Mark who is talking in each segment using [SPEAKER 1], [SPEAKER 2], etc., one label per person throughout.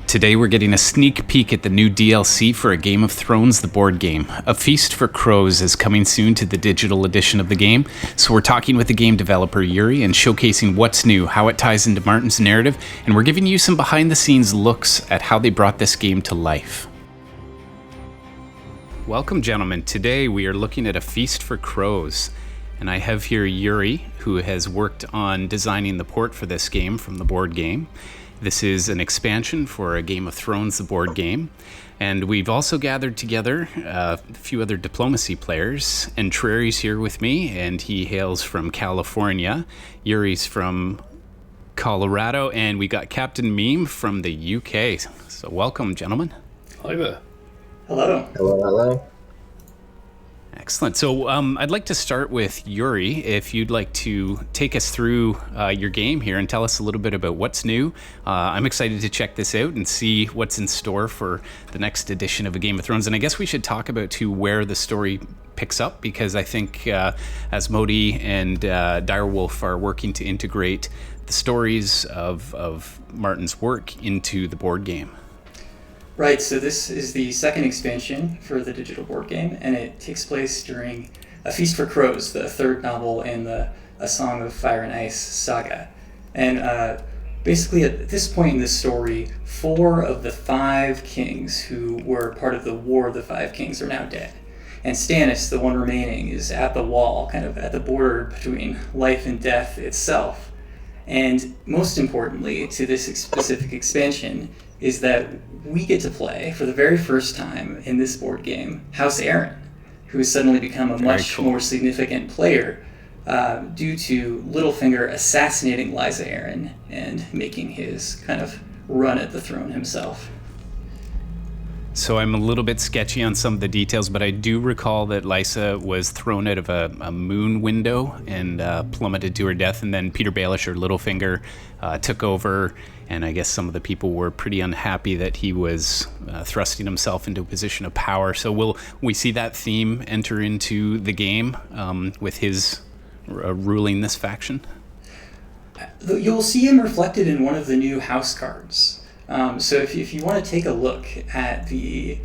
[SPEAKER 1] Today we're getting a sneak peek at the new DLC for A Game of Thrones, the board game. A Feast for Crows is coming soon to the digital edition of the game, so we're talking with the game developer Yuri and showcasing what's new, how it ties into Martin's narrative, and we're giving you some behind-the-scenes looks at how they brought this game to life. Welcome, gentlemen. Today we are looking at A Feast for Crows, and I have here Yuri, who has worked on designing the port for this game from the board game. This is an expansion for A Game of Thrones, the board game. And we've also gathered together a few other diplomacy players. And Trari's here with me, and he hails from California. Yuri's from Colorado, and we got Captain Meme from the UK. So welcome, gentlemen.
[SPEAKER 2] Hi there.
[SPEAKER 3] Hello.
[SPEAKER 4] Hello.
[SPEAKER 1] Excellent. So I'd like to start with Yuri, if you'd like to take us through your game here and tell us a little bit about what's new. I'm excited to check this out and see what's in store for the next edition of A Game of Thrones. And I guess we should talk about, too, where the story picks up, because I think as Modi and Direwolf are working to integrate the stories of Martin's work into the board game.
[SPEAKER 3] Right, so this is the second expansion for the digital board game, and it takes place during A Feast for Crows, the third novel in the A Song of Fire and Ice saga. And basically at this point in the story, 4 of the 5 kings who were part of the War of the Five Kings are now dead. And Stannis, the one remaining, is at the wall, kind of at the border between life and death itself. And most importantly to this specific expansion is that we get to play, for the very first time in this board game, House Aaron, who has suddenly become a much more significant player due to Littlefinger assassinating Lysa Arryn and making his kind of run at the throne himself.
[SPEAKER 1] So I'm a little bit sketchy on some of the details, but I do recall that Lysa was thrown out of a moon window and plummeted to her death, and then Peter Baelish, or Littlefinger, took over, and I guess some of the people were pretty unhappy that he was thrusting himself into a position of power. So will we see that theme enter into the game with his ruling this faction?
[SPEAKER 3] You'll see him reflected in one of the new house cards. So if you want to take a look at the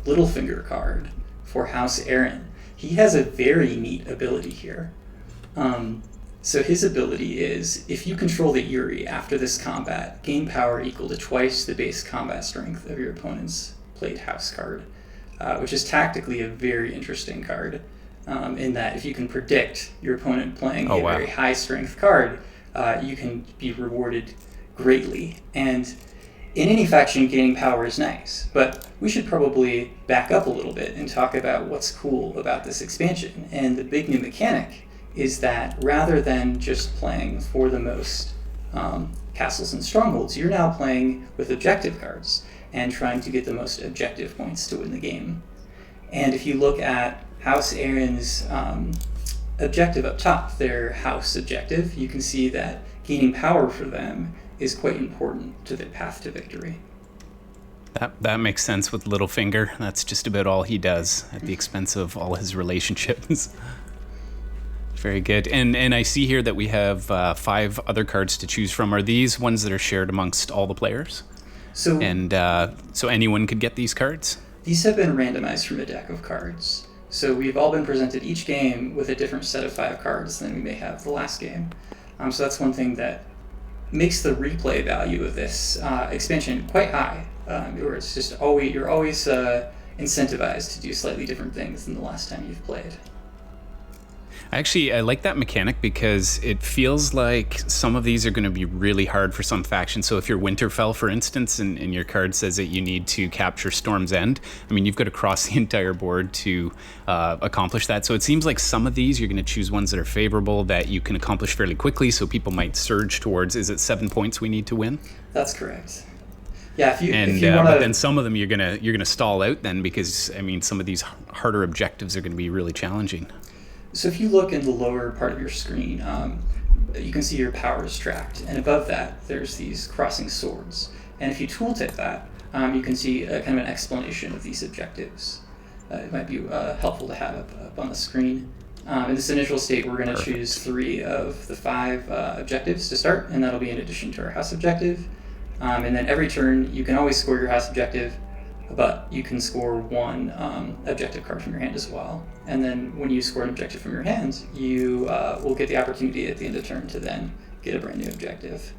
[SPEAKER 3] Littlefinger card for House Aaron, he has a very neat ability here. So his ability is, if you control the Yuri after this combat, gain power equal to twice the base combat strength of your opponent's played house card, which is tactically a very interesting card, in that if you can predict your opponent playing a very high strength card, you can be rewarded greatly. And in any faction, gaining power is nice, but we should probably back up a little bit and talk about what's cool about this expansion. And the big new mechanic is that rather than just playing for the most castles and strongholds, you're now playing with objective cards and trying to get the most objective points to win the game. And if you look at House Aaron's objective up top, their house objective, you can see that gaining power for them is quite important to the path to victory.
[SPEAKER 1] That makes sense with Littlefinger. That's just about all he does at the expense of all his relationships. Very good. And I see here that we have 5 other cards to choose from. Are these ones that are shared amongst all the players? So anyone could get these cards?
[SPEAKER 3] These have been randomized from a deck of cards. So we've all been presented each game with a different set of 5 cards than we may have the last game. So that's one thing that makes the replay value of this expansion quite high. Where it's just you're always incentivized to do slightly different things than the last time you've played.
[SPEAKER 1] Actually, I like that mechanic because it feels like some of these are going to be really hard for some factions. So if you're Winterfell, for instance, and your card says that you need to capture Storm's End, I mean, you've got to cross the entire board to accomplish that. So it seems like some of these, you're going to choose ones that are favorable, that you can accomplish fairly quickly, so people might surge towards, is it 7 points we need to win?
[SPEAKER 3] That's correct. Yeah, if you
[SPEAKER 1] wanna... But then some of them you're gonna stall out then, because, I mean, some of these harder objectives are going to be really challenging.
[SPEAKER 3] So if you look in the lower part of your screen, you can see your powers tracked, and above that there's these crossing swords. And if you tooltip that, you can see kind of an explanation of these objectives. It might be helpful to have up on the screen. In this initial state, we're going to choose 3 of the 5 objectives to start, and that'll be in addition to our house objective. And then every turn, you can always score your house objective, but you can score one objective card from your hand as well. And then when you score an objective from your hand, you will get the opportunity at the end of turn to then get a brand new objective.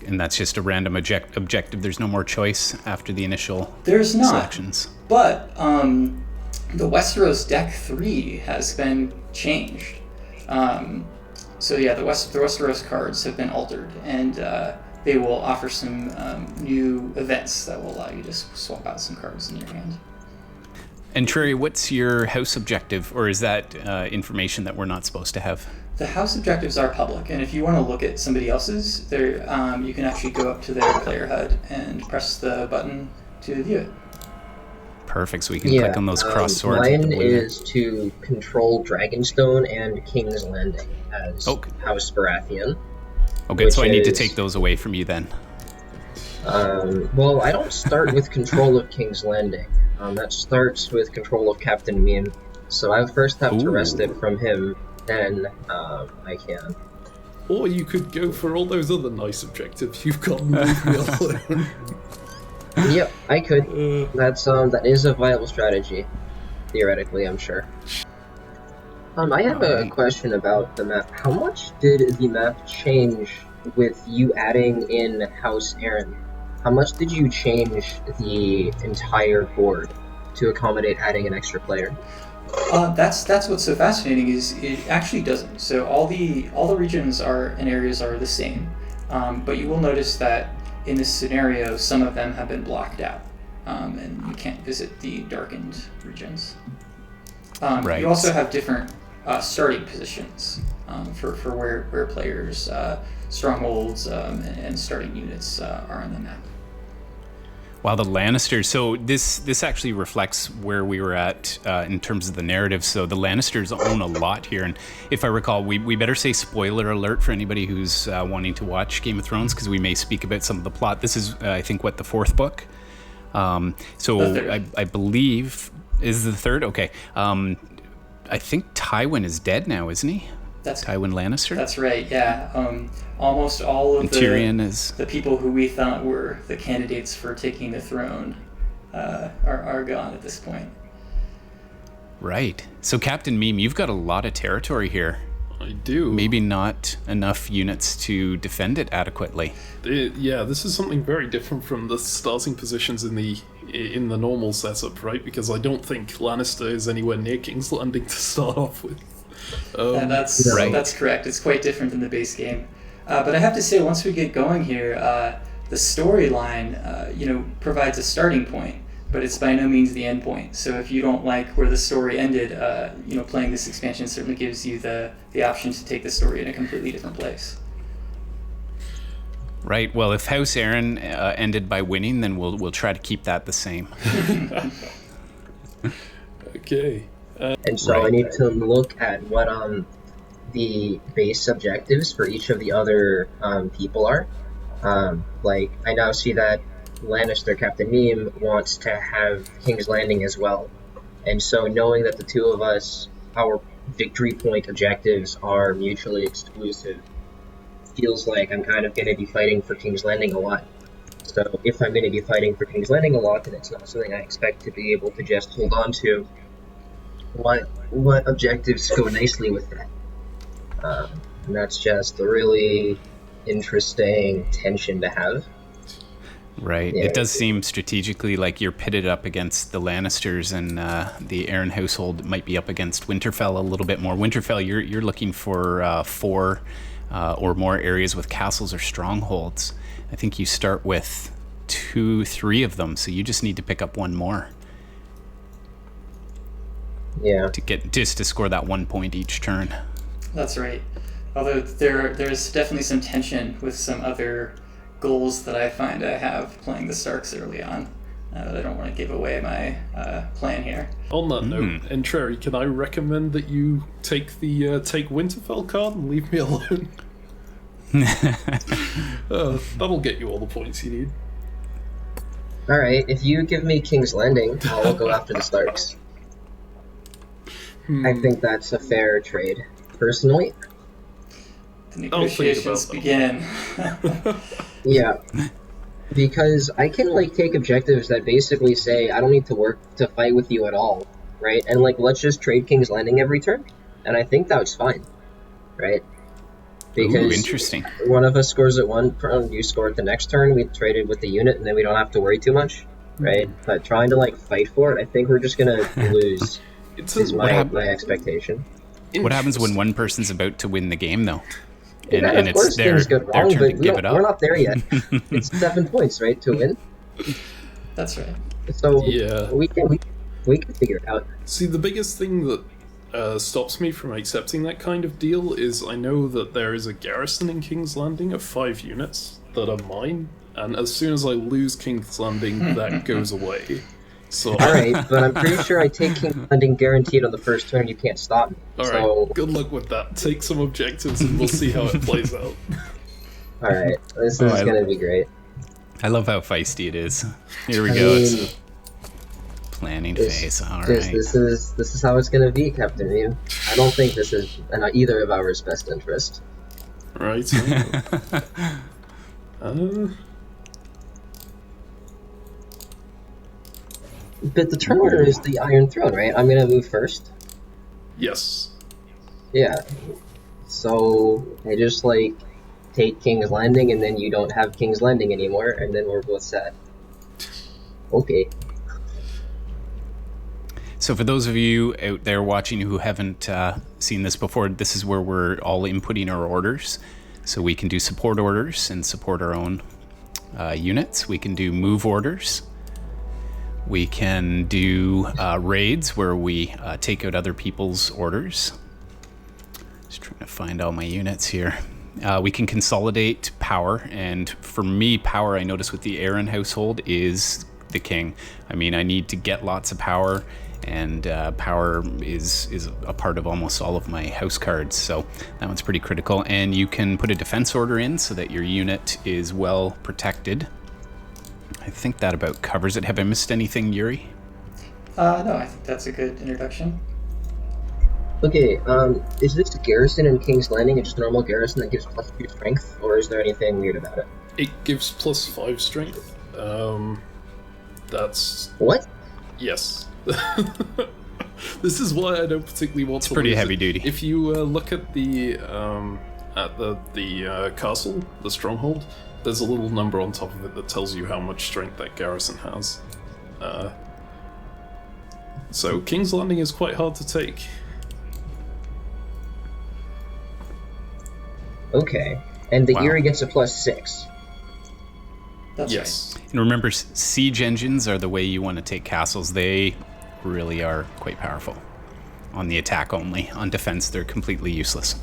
[SPEAKER 1] And that's just a random objective. There's no more choice after the initial
[SPEAKER 3] There's not,
[SPEAKER 1] selections.
[SPEAKER 3] But the Westeros Deck 3 has been changed. So yeah, the Westeros cards have been altered, and they will offer some new events that will allow you to swap out some cards in your hand.
[SPEAKER 1] And Trary, what's your house objective, or is that information that we're not supposed to have?
[SPEAKER 3] The house objectives are public, and if you want to look at somebody else's, you can actually go up to their player HUD and press the button to view it.
[SPEAKER 1] Perfect, so we can click on those cross swords.
[SPEAKER 2] Mine is to control Dragonstone and King's Landing as House Baratheon.
[SPEAKER 1] Okay, so I need to take those away from you then.
[SPEAKER 2] Well, I don't start with control of King's Landing. That starts with control of Captain Meme. So I first have to wrest it from him, then I can.
[SPEAKER 4] Or you could go for all those other nice objectives you've got and leave me alone.
[SPEAKER 2] Yep, I could. That is a viable strategy, theoretically, I'm sure. I have a question about the map. How much did the map change with you adding in House Aaron? How much did you change the entire board to accommodate adding an extra player?
[SPEAKER 3] That's what's so fascinating is it actually doesn't. So all the regions and areas are the same, but you will notice that in this scenario, some of them have been blocked out, and you can't visit the darkened regions.
[SPEAKER 1] Right.
[SPEAKER 3] You also have different starting positions for where players' strongholds and starting units are on the map.
[SPEAKER 1] Wow, the Lannisters. So this actually reflects where we were at in terms of the narrative. So the Lannisters own a lot here. And if I recall, we better say spoiler alert for anybody who's wanting to watch Game of Thrones, because we may speak about some of the plot. This is, I think, the fourth book. So I believe, is the third? Okay. I think Tywin is dead now, isn't he?
[SPEAKER 3] That's
[SPEAKER 1] Tywin Lannister?
[SPEAKER 3] That's right, yeah. Almost all of the people who we thought were the candidates for taking the throne are gone at this point.
[SPEAKER 1] Right. So Captain Meme, you've got a lot of territory here.
[SPEAKER 4] I do.
[SPEAKER 1] Maybe not enough units to defend it adequately.
[SPEAKER 4] This is something very different from the starting positions in the normal setup, right? Because I don't think Lannister is anywhere near King's Landing to start off with.
[SPEAKER 3] That's correct. It's quite different than the base game. But I have to say, once we get going here, the storyline, provides a starting point, but it's by no means the end point. So if you don't like where the story ended, playing this expansion certainly gives you the option to take the story in a completely different place.
[SPEAKER 1] Right. Well, if House Aaron ended by winning, then we'll try to keep that the same.
[SPEAKER 4] Okay.
[SPEAKER 2] And so I need to look at what the base objectives for each of the other people are. I now see that Lannister Captain Meme wants to have King's Landing as well. And so knowing that the two of us, our victory point objectives are mutually exclusive, feels like I'm kind of going to be fighting for King's Landing a lot. So if I'm going to be fighting for King's Landing a lot, then it's not something I expect to be able to just hold on to. What objectives go nicely with that? And that's just a really interesting tension to have.
[SPEAKER 1] Right. Yeah. It does seem strategically like you're pitted up against the Lannisters, and the Aaron household might be up against Winterfell a little bit more. Winterfell, you're looking for 4 or more areas with castles or strongholds. I think you start with 2-3 of them, so you just need to pick up one more.
[SPEAKER 2] Yeah.
[SPEAKER 1] To score that 1 point each turn.
[SPEAKER 3] That's right. Although there's definitely some tension with some other goals that I find I have playing the Starks early on. But I don't want to give away my plan here.
[SPEAKER 4] On that note, Entreri, can I recommend that you take Winterfell card and leave me alone? That'll get you all the points you need.
[SPEAKER 2] Alright, if you give me King's Landing, I'll go after the Starks. I think that's a fair trade, personally.
[SPEAKER 3] The negotiations begin.
[SPEAKER 2] Yeah. Because I can, like, take objectives that basically say, I don't need to work to fight with you at all, right? And, like, let's just trade King's Landing every turn. And I think that's fine, right? Because
[SPEAKER 1] interesting.
[SPEAKER 2] one of us scores at one turn, you score at the next turn, we traded with the unit, and then we don't have to worry too much, right? But trying to, like, fight for it, I think we're just gonna lose, is my expectation.
[SPEAKER 1] What happens when one person's about to win the game, though?
[SPEAKER 2] And of course things go wrong, but
[SPEAKER 1] we're
[SPEAKER 2] not there yet. It's 7 points, right, to win?
[SPEAKER 3] That's right.
[SPEAKER 2] So
[SPEAKER 4] yeah.
[SPEAKER 2] we can figure it out.
[SPEAKER 4] See, the biggest thing that stops me from accepting that kind of deal is I know that there is a garrison in King's Landing of 5 units that are mine, and as soon as I lose King's Landing, that goes away. So
[SPEAKER 2] alright, but I'm pretty sure I take King's Landing guaranteed on the first turn, you can't stop me.
[SPEAKER 4] Alright, good luck with that. Take some objectives and we'll see how it plays out.
[SPEAKER 2] Alright, this is gonna be great.
[SPEAKER 1] I love how feisty it is. Here we go. It's planning phase. Alright.
[SPEAKER 2] This is how it's gonna be, Captain Mew. I don't think this is in either of ours best interest.
[SPEAKER 4] Right.
[SPEAKER 2] But the turn order is the Iron Throne, right? I'm gonna move first.
[SPEAKER 4] Yes.
[SPEAKER 2] Yeah. So I just, like, take King's Landing, and then you don't have King's Landing anymore, and then we're both set. Okay.
[SPEAKER 1] So for those of you out there watching who haven't seen this before, this is where we're all inputting our orders. So we can do support orders and support our own units. We can do move orders. We can do raids where we take out other people's orders. Just trying to find all my units here. We can consolidate power, and for me, power, I notice with the Aaron household, is the king. I mean, I need to get lots of power, and power is a part of almost all of my house cards, so that one's pretty critical. And you can put a defense order in so that your unit is well protected. I think that about covers it. Have I missed anything, Yuri?
[SPEAKER 3] No, I think that's a good introduction.
[SPEAKER 2] Okay, is this garrison in King's Landing just a normal garrison that gives +2 strength, or is there anything weird about it?
[SPEAKER 4] It gives +5 strength. That's...
[SPEAKER 2] What?
[SPEAKER 4] Yes. This is why I don't particularly want to.
[SPEAKER 1] It's pretty heavy duty.
[SPEAKER 4] If you look at the castle, the stronghold, there's a little number on top of it that tells you how much strength that garrison has. So King's Landing is quite hard to take.
[SPEAKER 2] Okay, and the Eerie gets a +6.
[SPEAKER 3] That's
[SPEAKER 4] yes.
[SPEAKER 3] Right.
[SPEAKER 1] And remember, siege engines are the way you want to take castles. They really are quite powerful. On the attack only. On defense, they're completely useless.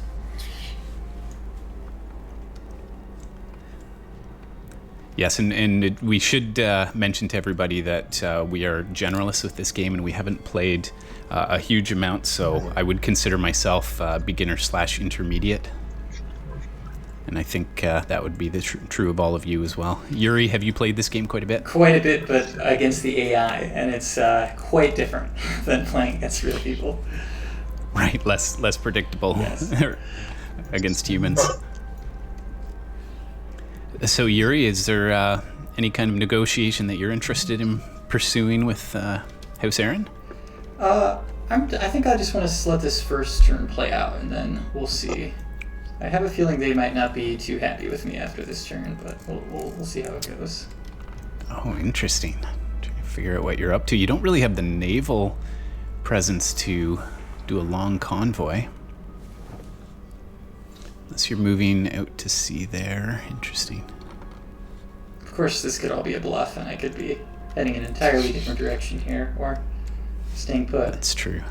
[SPEAKER 1] Yes, and we should mention to everybody that we are generalists with this game, and we haven't played a huge amount, so I would consider myself beginner/intermediate. And I think that would be the true of all of you as well. Yuri, have you played this game quite a bit?
[SPEAKER 3] Quite a bit, but against the AI, and it's quite different than playing against real people.
[SPEAKER 1] Right, less predictable.
[SPEAKER 3] Yes.
[SPEAKER 1] Against humans. So Yuri, is there any kind of negotiation that you're interested in pursuing with House Aaron?
[SPEAKER 3] I think I just want to let this first turn play out, and then we'll see. I have a feeling they might not be too happy with me after this turn, but we'll see how it goes.
[SPEAKER 1] Oh, interesting. Trying to figure out what you're up to. You don't really have the naval presence to do a long convoy. Unless you're moving out to sea there. Interesting.
[SPEAKER 3] Of course, this could all be a bluff, and I could be heading in an entirely different direction here, or staying put.
[SPEAKER 1] That's true.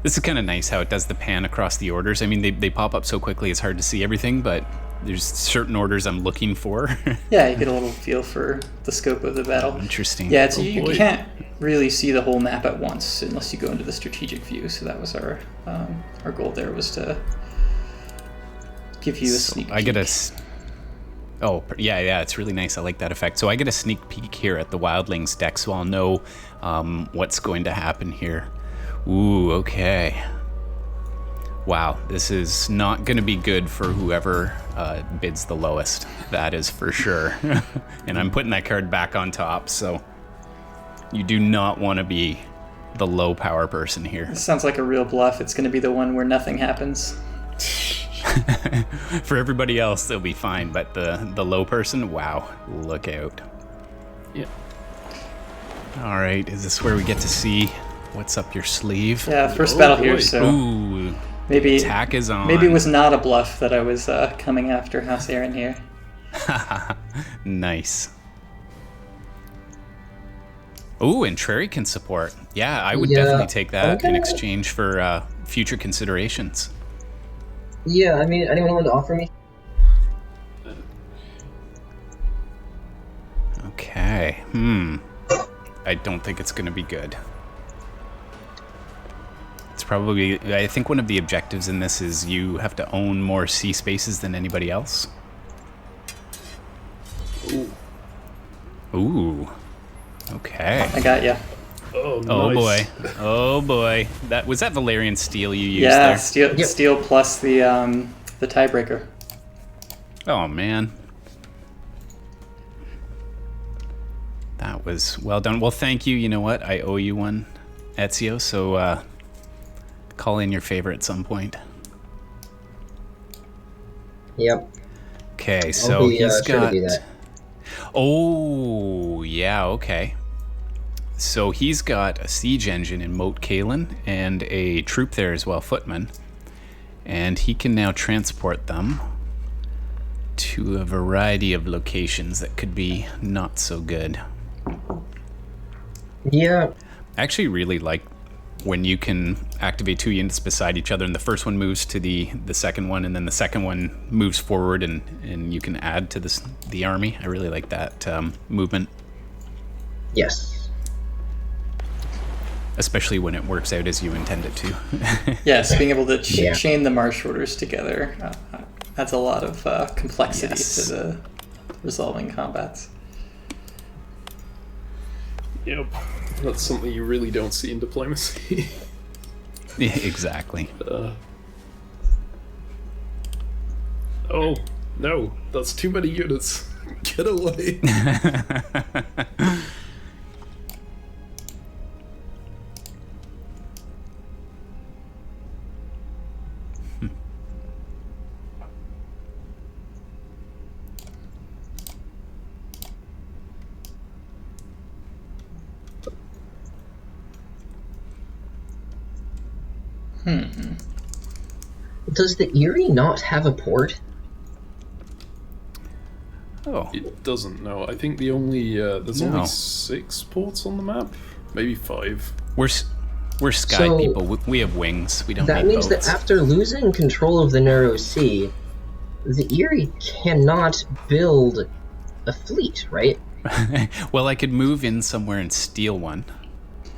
[SPEAKER 1] This is kind of nice how it does the pan across the orders. I mean, they pop up so quickly it's hard to see everything, but there's certain orders I'm looking for.
[SPEAKER 3] Yeah, you get a little feel for the scope of the battle.
[SPEAKER 1] Oh, interesting.
[SPEAKER 3] Yeah, you can't really see the whole map at once unless you go into the strategic view. So that was our goal there, was to give you a sneak peek.
[SPEAKER 1] Oh, yeah, it's really nice. I like that effect. So I get a sneak peek here at the Wildlings deck, so I'll know what's going to happen here. Ooh, okay. Wow, this is not going to be good for whoever bids the lowest. That is for sure. And I'm putting that card back on top, so you do not want to be the low power person here.
[SPEAKER 3] This sounds like a real bluff. It's going to be the one where nothing happens.
[SPEAKER 1] For everybody else, they'll be fine, but the low person, wow, look out.
[SPEAKER 4] Yeah.
[SPEAKER 1] All right, is this where we get to see what's up your sleeve?
[SPEAKER 3] Yeah, first battle here,
[SPEAKER 4] boy.
[SPEAKER 3] so
[SPEAKER 1] Ooh,
[SPEAKER 3] maybe
[SPEAKER 1] attack is on.
[SPEAKER 3] maybe it was not a bluff that I was coming after House Aaron here.
[SPEAKER 1] Nice. Ooh, and Trary can support. Yeah, I would definitely take that in exchange for future considerations.
[SPEAKER 2] Yeah, I mean, anyone want to offer me?
[SPEAKER 1] Okay. I don't think it's going to be good. It's probably... I think one of the objectives in this is you have to own more sea spaces than anybody else. Ooh. Okay.
[SPEAKER 3] I got ya.
[SPEAKER 4] Oh, nice.
[SPEAKER 1] Oh boy. Oh boy. Was that Valerian steel you used
[SPEAKER 3] Yeah,
[SPEAKER 1] there?
[SPEAKER 3] steel plus the tiebreaker.
[SPEAKER 1] Oh man. That was well done. Well, thank you. You know what? I owe you one, Ezio, so call in your favorite at some point.
[SPEAKER 2] Yep.
[SPEAKER 1] Okay, so
[SPEAKER 2] I'll be,
[SPEAKER 1] he's
[SPEAKER 2] sure to
[SPEAKER 1] got...
[SPEAKER 2] do that.
[SPEAKER 1] Oh, yeah, okay. So he's got a siege engine in Moat Cailin and a troop there as well, footmen. And he can now transport them to a variety of locations that could be not so good.
[SPEAKER 2] Yeah.
[SPEAKER 1] I actually really like when you can activate two units beside each other and the first one moves to the second one and then the second one moves forward and you can add to the army. I really like that movement.
[SPEAKER 2] Yes.
[SPEAKER 1] Especially when it works out as you intend it to.
[SPEAKER 3] Yes, being able to chain the march orders together adds a lot of complexity to the resolving combats.
[SPEAKER 4] Yep. That's something you really don't see in diplomacy.
[SPEAKER 1] Yeah, exactly.
[SPEAKER 4] Oh, no. That's too many units. Get away.
[SPEAKER 2] Does the Erie not have a port?
[SPEAKER 1] Oh.
[SPEAKER 4] It doesn't, no. I think the only... there's only 6 ports on the map. Maybe 5.
[SPEAKER 1] We're sky people. We have wings. We don't
[SPEAKER 2] That
[SPEAKER 1] need
[SPEAKER 2] means
[SPEAKER 1] boats.
[SPEAKER 2] that after losing control of the Narrow Sea, the Erie cannot build a fleet, right?
[SPEAKER 1] Well, I could move in somewhere and steal one,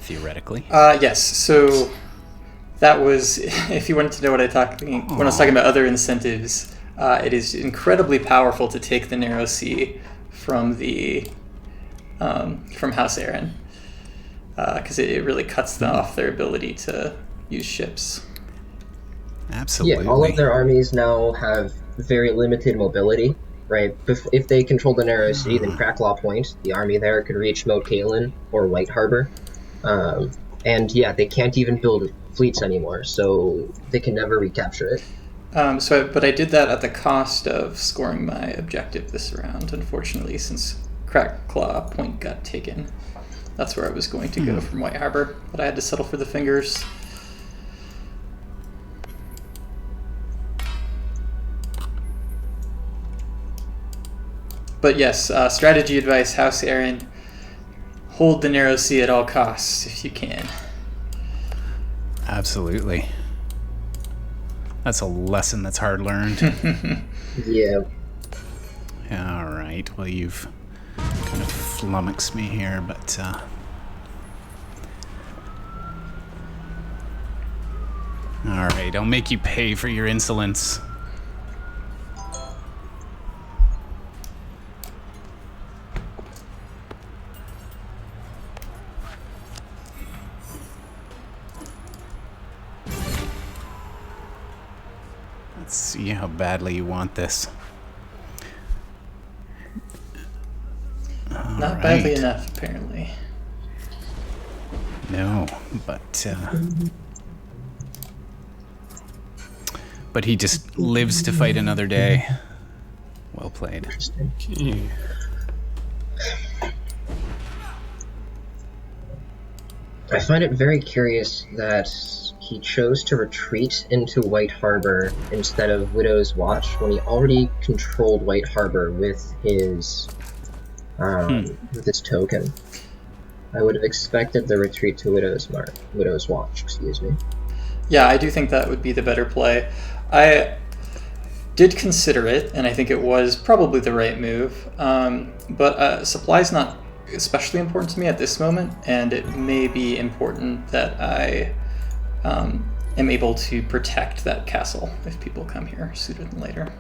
[SPEAKER 1] theoretically.
[SPEAKER 3] Yes, so that was, if you wanted to know what when I was talking about other incentives, it is incredibly powerful to take the Narrow Sea from from House Aaron, because it really cuts off their ability to use ships.
[SPEAKER 1] Absolutely.
[SPEAKER 2] Yeah, all of their armies now have very limited mobility, right? If they control the Narrow Sea, then Cracklaw Point, the army there, could reach Moat Cailin or White Harbor. And yeah, they can't even build fleets anymore, so they can never recapture it.
[SPEAKER 3] But I did that at the cost of scoring my objective this round, unfortunately, since Cracklaw Point got taken. That's where I was going to go from White Harbor, but I had to settle for the fingers. But yes, strategy advice, House Aaron, hold the Narrow Sea at all costs if you can.
[SPEAKER 1] Absolutely. That's a lesson that's hard learned.
[SPEAKER 2] Yeah.
[SPEAKER 1] All right. Well, you've kind of flummoxed me here, but all right. I'll make you pay for your insolence. Let's see how badly you want this.
[SPEAKER 3] Not badly enough, apparently.
[SPEAKER 1] No, but he just lives to fight another day. Well played.
[SPEAKER 4] Okay.
[SPEAKER 2] I find it very curious that he chose to retreat into White Harbor instead of Widow's Watch when he already controlled White Harbor with his token. I would have expected the retreat to Widow's Watch, excuse me.
[SPEAKER 3] Yeah, I do think that would be the better play. I did consider it, and I think it was probably the right move. But supply's not especially important to me at this moment, and it may be important that I am able to protect that castle if people come here sooner than later.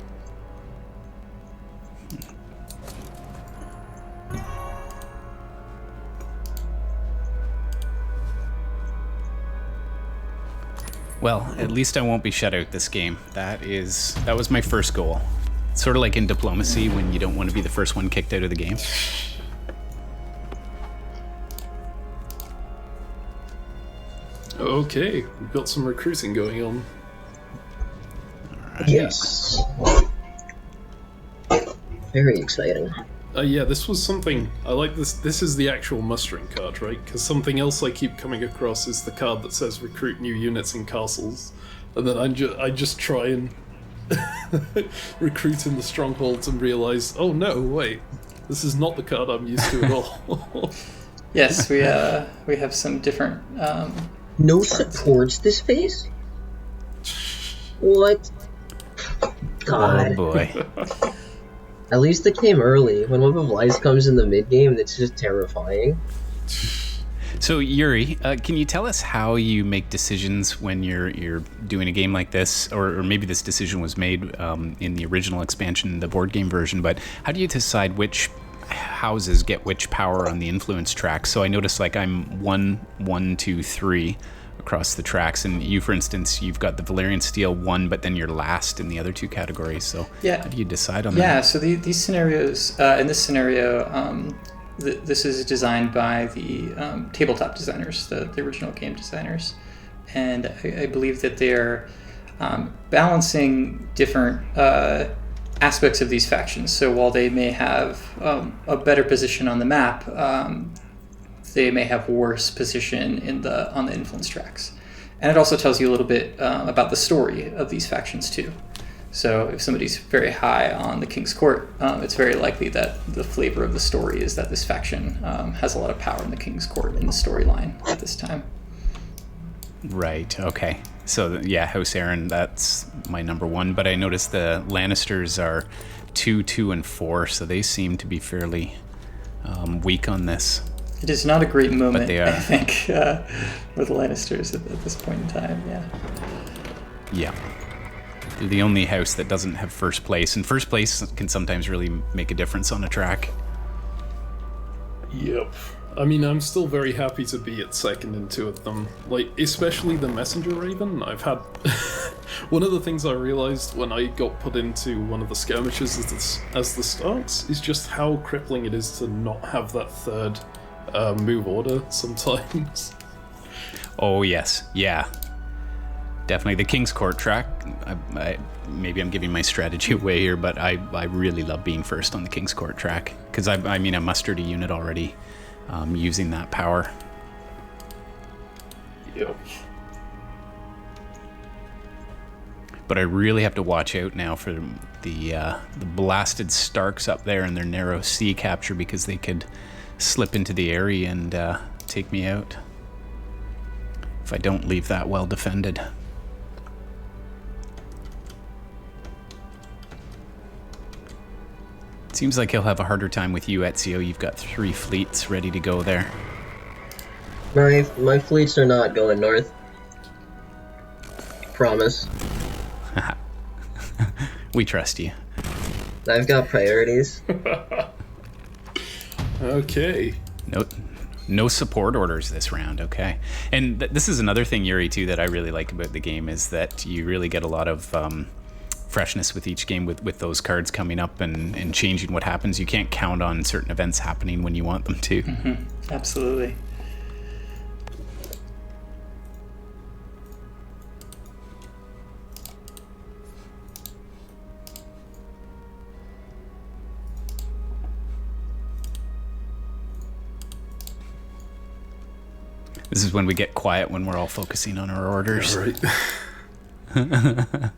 [SPEAKER 1] Well, at least I won't be shut out this game. That was my first goal. It's sort of like in diplomacy when you don't want to be the first one kicked out of the game.
[SPEAKER 4] Okay, we've got some recruiting going on.
[SPEAKER 2] Right. Yes. Very exciting.
[SPEAKER 4] Yeah, this was something... I like this. This is the actual mustering card, right? Because something else I keep coming across is the card that says recruit new units in castles. And then I just try and recruit in the strongholds and realize, oh no, wait, this is not the card I'm used to at all.
[SPEAKER 3] Yes, we have some different...
[SPEAKER 2] No supports this phase? What? God.
[SPEAKER 1] Oh boy.
[SPEAKER 2] At least it came early. When Web of Lies comes in the mid-game, it's just terrifying.
[SPEAKER 1] So Yuri, can you tell us how you make decisions when you're doing a game like this, or maybe this decision was made in the original expansion, the board game version, but how do you decide which houses get which power on the influence track? So I noticed like I'm 1, 2, 3 across the tracks, and you, for instance, you've got the Valyrian Steel 1, but then you're last in the other two categories. So
[SPEAKER 3] yeah,
[SPEAKER 1] how do you decide on that?
[SPEAKER 3] Yeah, so these scenarios, in this scenario, this is designed by the tabletop designers, the original game designers, and I believe that they're balancing different aspects of these factions. So while they may have a better position on the map, they may have worse position on the influence tracks. And it also tells you a little bit about the story of these factions too. So if somebody's very high on the King's Court, it's very likely that the flavor of the story is that this faction has a lot of power in the King's Court in the storyline at this time.
[SPEAKER 1] Right, okay. So yeah, House Aaron, that's my number 1, but I noticed the Lannisters are 2, 2, and 4, so they seem to be fairly weak on this.
[SPEAKER 3] It is not a great moment,
[SPEAKER 1] they are.
[SPEAKER 3] I think, for the Lannisters at this point in time, yeah.
[SPEAKER 1] Yeah. They're the only house that doesn't have first place, and first place can sometimes really make a difference on a track.
[SPEAKER 4] Yep. I mean, I'm still very happy to be at second in 2 of them. Like, especially the Messenger Raven. I've had... one of the things I realized when I got put into one of the skirmishes as the starts is just how crippling it is to not have that third move order sometimes.
[SPEAKER 1] Oh, yes. Yeah. Definitely. The King's Court track, maybe I'm giving my strategy away here, but I really love being first on the King's Court track. Because, I mustered a unit already using that power.
[SPEAKER 4] Yep.
[SPEAKER 1] But I really have to watch out now for the blasted Starks up there in their narrow sea capture, because they could slip into the area and take me out if I don't leave that well defended. Seems like he'll have a harder time with you, Ezio. You've got 3 fleets ready to go there.
[SPEAKER 2] My fleets are not going north. Promise.
[SPEAKER 1] We trust you.
[SPEAKER 2] I've got priorities.
[SPEAKER 4] Okay.
[SPEAKER 1] No support orders this round, okay. And this is another thing, Yuri, too, that I really like about the game, is that you really get a lot of freshness with each game with those cards coming up and changing what happens. You can't count on certain events happening when you want them to.
[SPEAKER 3] Mm-hmm. Absolutely.
[SPEAKER 1] This is when we get quiet, when we're all focusing on our orders.
[SPEAKER 4] Yeah, right.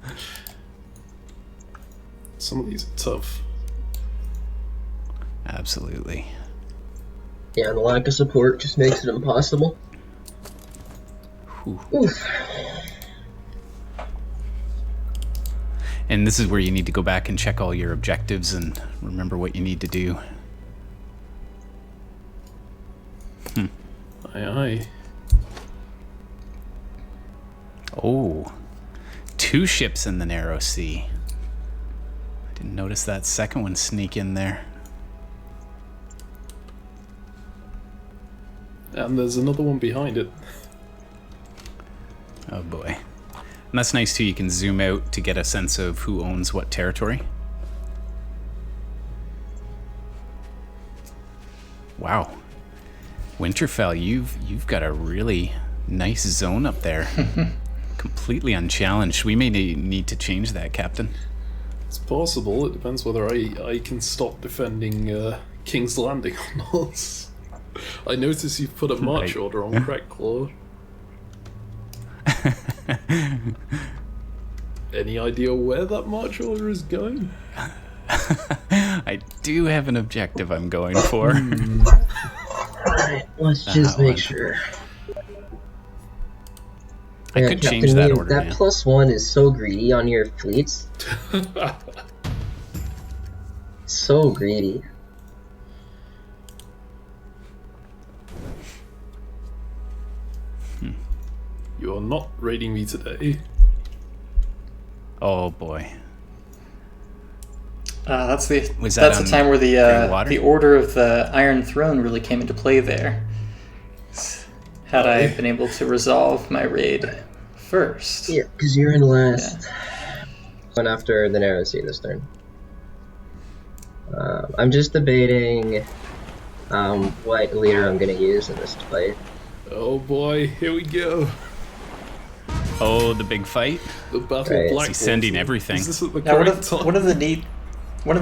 [SPEAKER 4] Some of these are tough.
[SPEAKER 1] Absolutely.
[SPEAKER 2] Yeah, the lack of support just makes it impossible.
[SPEAKER 1] Whew.
[SPEAKER 2] Oof.
[SPEAKER 1] And this is where you need to go back and check all your objectives and remember what you need to do.
[SPEAKER 4] Aye, aye.
[SPEAKER 1] Oh, 2 ships in the narrow sea. I didn't notice that second one sneak in there.
[SPEAKER 4] And there's another one behind it.
[SPEAKER 1] Oh boy. And that's nice too, you can zoom out to get a sense of who owns what territory. Wow. Winterfell, you've got a really nice zone up there. Completely unchallenged. We may need to change that, Captain.
[SPEAKER 4] It's possible. It depends whether I can stop defending King's Landing or not. I notice you've put a march
[SPEAKER 1] Right.
[SPEAKER 4] order on Crack Claw. Any idea where that march order is going?
[SPEAKER 1] I do have an objective I'm going for.
[SPEAKER 2] Alright, let's just make sure.
[SPEAKER 1] I could change that order,
[SPEAKER 2] That
[SPEAKER 1] man.
[SPEAKER 2] +1 is so greedy on your fleets. So greedy.
[SPEAKER 4] You are not raiding me today.
[SPEAKER 1] Oh boy.
[SPEAKER 3] That's the
[SPEAKER 1] Was that
[SPEAKER 3] that's the
[SPEAKER 1] on
[SPEAKER 3] time where
[SPEAKER 1] Grey Water?
[SPEAKER 3] the Order of the Iron Throne really came into play there. Had I been able to resolve my raid first.
[SPEAKER 2] Yeah, because you're in last. Went after the narrow sea this turn. I'm just debating what leader I'm going to use in this fight.
[SPEAKER 4] Oh boy, here we go.
[SPEAKER 1] Oh, the big fight?
[SPEAKER 4] The Battle
[SPEAKER 2] Right.
[SPEAKER 4] of Blackwater.
[SPEAKER 1] He's sending everything.
[SPEAKER 4] Is this at the
[SPEAKER 3] Now,
[SPEAKER 4] correct time?
[SPEAKER 3] one of the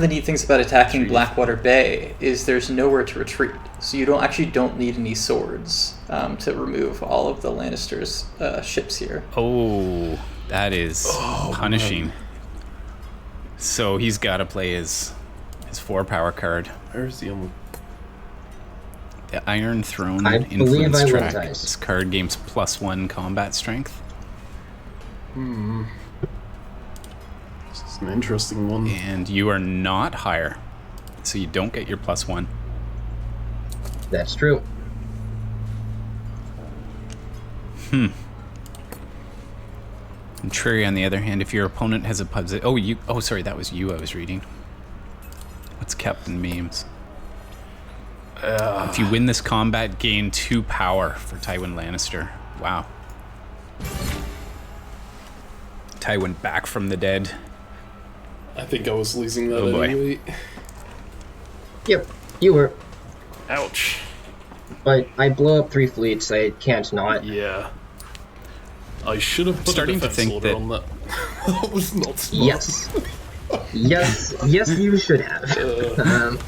[SPEAKER 3] neat things about attacking Blackwater Bay is there's nowhere to retreat, so you don't need any swords to remove all of the Lannisters' ships here.
[SPEAKER 1] Oh, that is punishing.
[SPEAKER 4] man.
[SPEAKER 1] So he's got to play his 4-power card.
[SPEAKER 4] Where's the other?
[SPEAKER 1] The Iron Throne
[SPEAKER 2] I believe
[SPEAKER 1] Influence
[SPEAKER 2] I win
[SPEAKER 1] Track.
[SPEAKER 2] dice.
[SPEAKER 1] This card gains +1 combat strength.
[SPEAKER 4] This is an interesting one.
[SPEAKER 1] And you are not higher, so you don't get your +1.
[SPEAKER 2] That's true.
[SPEAKER 1] Contrary, on the other hand, if your opponent has a position... Oh, sorry, that was you I was reading. What's Captain Memes? If you win this combat, gain 2 power for Tywin Lannister. Wow. Tywin back from the dead.
[SPEAKER 4] I think I was losing that
[SPEAKER 1] Oh, boy.
[SPEAKER 4] anyway.
[SPEAKER 2] Yep, you were.
[SPEAKER 4] Ouch.
[SPEAKER 2] But I blow up 3 fleets, I can't not.
[SPEAKER 4] Yeah. I should have put
[SPEAKER 1] Starting
[SPEAKER 4] a
[SPEAKER 1] to
[SPEAKER 4] defense
[SPEAKER 1] think
[SPEAKER 4] order
[SPEAKER 1] that-
[SPEAKER 4] on that. That was not smart.
[SPEAKER 2] Yes, you should have.